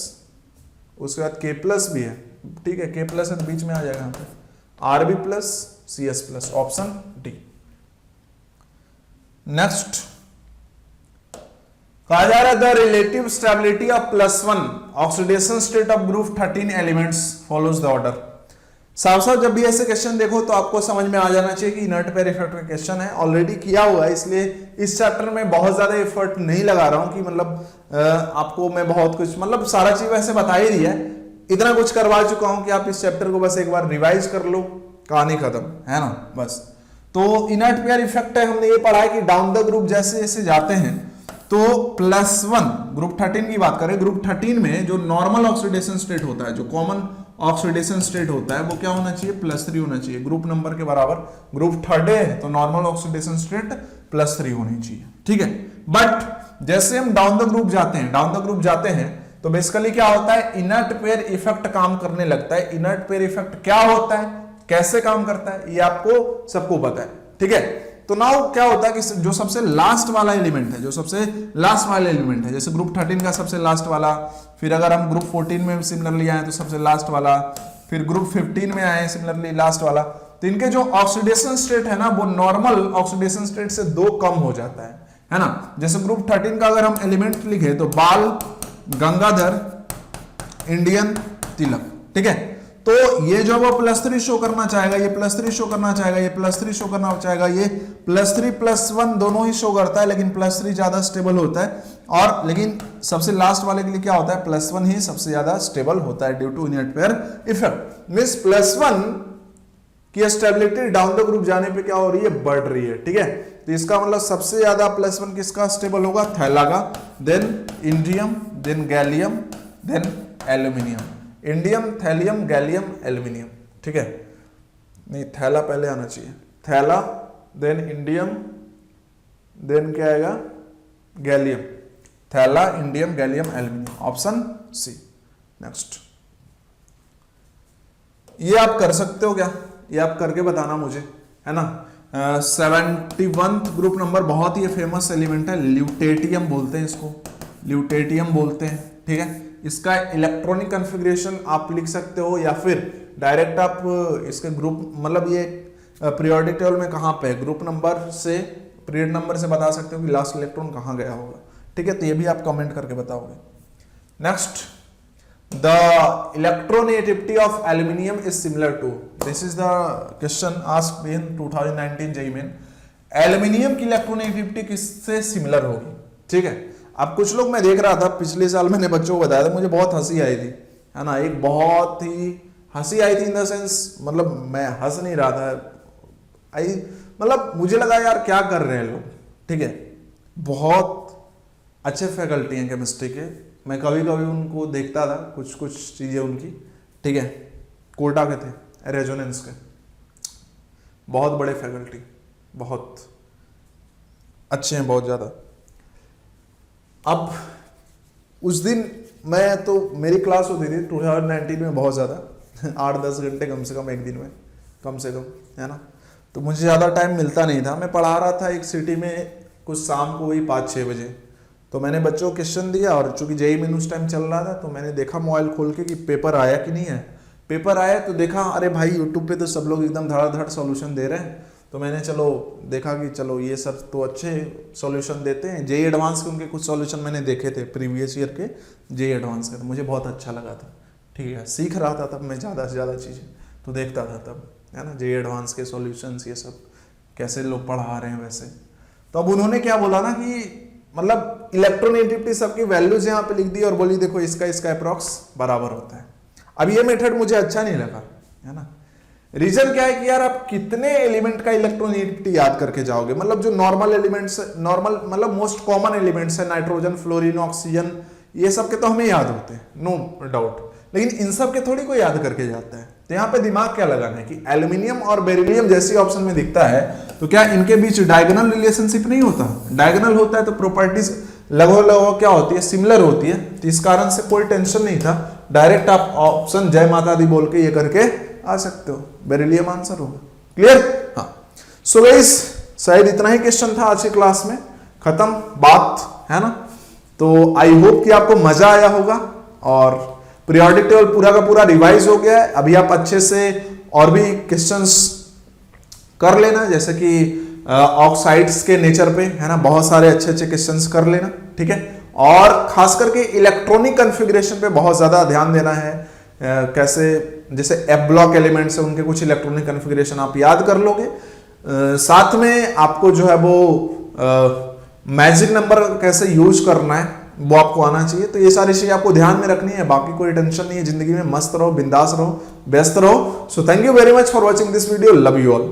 उसके बाद K प्लस भी है, ठीक है, K प्लस है तो बीच में आ जाएगा यहाँ पे, Rb plus Cs plus, option D. Next कहा जा रहा है the relative stability of +1 oxidation state of group 13 elements follows the order. साफ साफ जब भी ऐसे क्वेश्चन देखो तो आपको समझ में आ जाना चाहिए कि इनर्ट पेयर इफेक्ट का क्वेश्चन है, ऑलरेडी किया हुआ है, इसलिए इस चैप्टर में बहुत ज्यादा एफर्ट नहीं लगा रहा हूं कि मतलब आपको मैं बहुत कुछ मतलब सारा चीज वैसे बता ही दिया है, इतना कुछ करवा चुका हूं कि आप इस चैप्टर को बस एक बार रिवाइज कर लो, कहानी खत्म, है ना बस। तो इनर्ट पेयर इफेक्ट है, हमने ये पढ़ा है कि डाउन द ग्रुप जैसे जैसे जाते हैं तो +1 ग्रुप 13 की बात करें, ग्रुप 13 में जो नॉर्मल ऑक्सीडेशन स्टेट होता है, जो कॉमन ऑक्सीडेशन स्टेट होता है वो क्या होना चाहिए, +3 होना चाहिए, ग्रुप नंबर के बराबर। ग्रुप 3rd है तो नॉर्मल ऑक्सीडेशन स्टेट +3 होनी चाहिए, ठीक है। बट जैसे हम डाउन द ग्रुप जाते हैं तो बेसिकली क्या होता है, इनर्ट पेयर इफेक्ट काम करने लगता है। इनर्ट पेयर इफेक्ट क्या होता है, कैसे काम करता है, ये आपको सबको पता है, ठीक है। तो नाउ क्या होता है कि जो सबसे लास्ट वाला एलिमेंट है, जैसे ग्रुप 13 का सबसे लास्ट वाला, फिर अगर हम ग्रुप 14 में सिमिलरली आए तो सबसे लास्ट वाला, फिर ग्रुप 15 में आए सिमिलरली लास्ट वाला, तो इनके जो ऑक्सीडेशन स्टेट है ना वो नॉर्मल ऑक्सीडेशन स्टेट से 2 कम हो जाता है ना। जैसे ग्रुप 13 का अगर हम एलिमेंट लिखे तो बाल, गंगाधर, इंडियन, तिलक, ठीक है। तो ये जो वो +3 शो करना चाहेगा, ये +3 शो करना चाहेगा, ये +3 शो करना चाहेगा, ये +3 +1 दोनों ही शो करता है, लेकिन +3 ज्यादा स्टेबल होता है, और लेकिन सबसे लास्ट वाले के लिए क्या होता है, +1 ही सबसे ज्यादा स्टेबल होता है due to inert pair effect. Means +1 की स्टेबिलिटी डाउन द ग्रुप जाने पे क्या हो रही है, बढ़ रही है, ठीक है। तो इसका मतलब सबसे ज्यादा +1 किसका स्टेबल होगा, थैला का, then indium, then gallium, then aluminium, indium, thallium, gallium, aluminium, ठीक है। नहीं, थैला पहले आना चाहिए, थैला, देन इंडियम, देन क्या आएगा, गैलियम, थैला, indium, gallium, aluminium, option C. Next, ये आप कर सकते हो क्या, ये आप करके बताना मुझे, है ना। 71th ग्रुप नंबर बहुत ही फेमस एलिमेंट है, ल्यूटेटियम बोलते हैं इसको, ल्यूटेटियम बोलते हैं, ठीक है। इसका इलेक्ट्रॉनिक कॉन्फ़िगरेशन आप लिख सकते हो, या फिर डायरेक्ट आप इसके ग्रुप मतलब ये पीरियोडिक टेबल में कहाँ पे ग्रुप नंबर से, पीरियड नंबर से बता सकते हो कि लास्ट इलेक्ट्रॉन कहाँ गया होगा, ठीक है। तो ये भी आप कमेंट करके बताओगे। Next, the electronegativity of aluminium is similar to, this is the question asked in 2019 JEE Main. Aluminium की इलेक्ट्रोनेगेटिविटी किससे सिमिलर होगी, ठीक है। अब कुछ लोग मैं देख रहा था, पिछले साल मैंने बच्चों को बताया था, मुझे बहुत हंसी आई थी, है ना, एक बहुत ही हंसी आई थी इन द सेंस, मतलब मैं हंस नहीं रहा था, आई मतलब मुझे लगा यार क्या कर रहे हैं लोग, ठीक है। बहुत अच्छे फैकल्टी हैं केमिस्ट्री के, मैं कभी कभी उनको देखता था, कुछ कुछ चीज़ें उनकी, ठीक है, कोटा के थे, रेजोनेंस के, बहुत बड़े फैकल्टी, बहुत अच्छे हैं, बहुत ज़्यादा। अब उस दिन मैं तो मेरी क्लास होती थी 2019 में बहुत ज़्यादा 8-10 घंटे कम से कम एक दिन में, कम से कम, है ना, तो मुझे ज़्यादा टाइम मिलता नहीं था। मैं पढ़ा रहा था एक सिटी में, कुछ शाम को वही 5-6 बजे, तो मैंने बच्चों को क्वेश्चन दिया, और चूंकि जेईई मेन उस टाइम चल रहा था, तो मैंने देखा मोबाइल खोल के कि पेपर आया कि नहीं है। पेपर आया तो देखा, अरे भाई यूट्यूब पे तो सब लोग एकदम धड़ाधड़ सॉल्यूशन दे रहे हैं, तो मैंने चलो देखा कि चलो ये सब तो अच्छे सॉल्यूशन देते हैं। जेईई एडवांस के उनके कुछ सॉल्यूशन मैंने देखे थे प्रीवियस ईयर के जेईई एडवांस के, तो मुझे बहुत अच्छा लगा था, ठीक है, सीख रहा था तब मैं ज़्यादा से ज़्यादा चीज़ें तो देखता था तब, है ना, जेईई एडवांस के सॉल्यूशंस ये सब कैसे लोग पढ़ा रहे हैं वैसे। तो अब उन्होंने क्या बोला ना कि मतलब इलेक्ट्रोनेगेटिविटी सबकी वैल्यूज यहाँ पे लिख दी और बोली देखो इसका अप्रॉक्स बराबर होता है। अब ये मेथड मुझे अच्छा नहीं लगा, है ना। रीजन क्या है कि यार आप कितने एलिमेंट का इलेक्ट्रोनेगेटिविटी याद करके जाओगे, मतलब जो नॉर्मल एलिमेंट्स, नॉर्मल मतलब मोस्ट कॉमन एलिमेंट्स है, नाइट्रोजन, फ्लोरीन, ऑक्सीजन, ये सब के तो हमें याद होते हैं, नो डाउट, लेकिन इन सब के थोड़ी कोई याद करके जाता है। तो यहाँ पे दिमाग क्या लगाना है कि एल्यूमिनियम और बेरिलियम जैसी ऑप्शन में दिखता है, तो क्या इनके बीच डायगोनल रिलेशनशिप नहीं होता? डायगोनल होता है तो प्रॉपर्टीज लगभग क्या होती है, सिमिलर होती है, तो इस कारण से कोई टेंशन नहीं था। डायरेक्ट आप ऑप्शन जय माता दी बोल के ये करके आ सकते हो, बेरिलियम आंसर होगा। क्लियर? हाँ। सो गाइस शायद इतना ही क्वेश्चन था आज की क्लास में, खत्म बात, है ना। तो आई होप कि आपको मजा आया होगा, और पीरियोडिक टेबल पूरा का पूरा रिवाइज हो गया है। अभी आप अच्छे से और भी क्वेश्चंस कर लेना, जैसे कि ऑक्साइड्स के नेचर पे, है ना, बहुत सारे अच्छे अच्छे क्वेश्चंस कर लेना, ठीक है। और खास करके इलेक्ट्रॉनिक कॉन्फ़िगरेशन पे बहुत ज्यादा ध्यान देना है, कैसे जैसे एफ ब्लॉक एलिमेंट्स है उनके कुछ इलेक्ट्रॉनिक कॉन्फ़िगरेशन आप याद कर लोगे। साथ में आपको जो है वो मैजिक नंबर कैसे यूज करना है वो आपको आना चाहिए। तो ये सारी चीजें आपको ध्यान में रखनी है, बाकी कोई टेंशन नहीं है, जिंदगी में मस्त रहो, बिंदास रहो, व्यस्त रहो। So thank you very much for watching this video, love you all.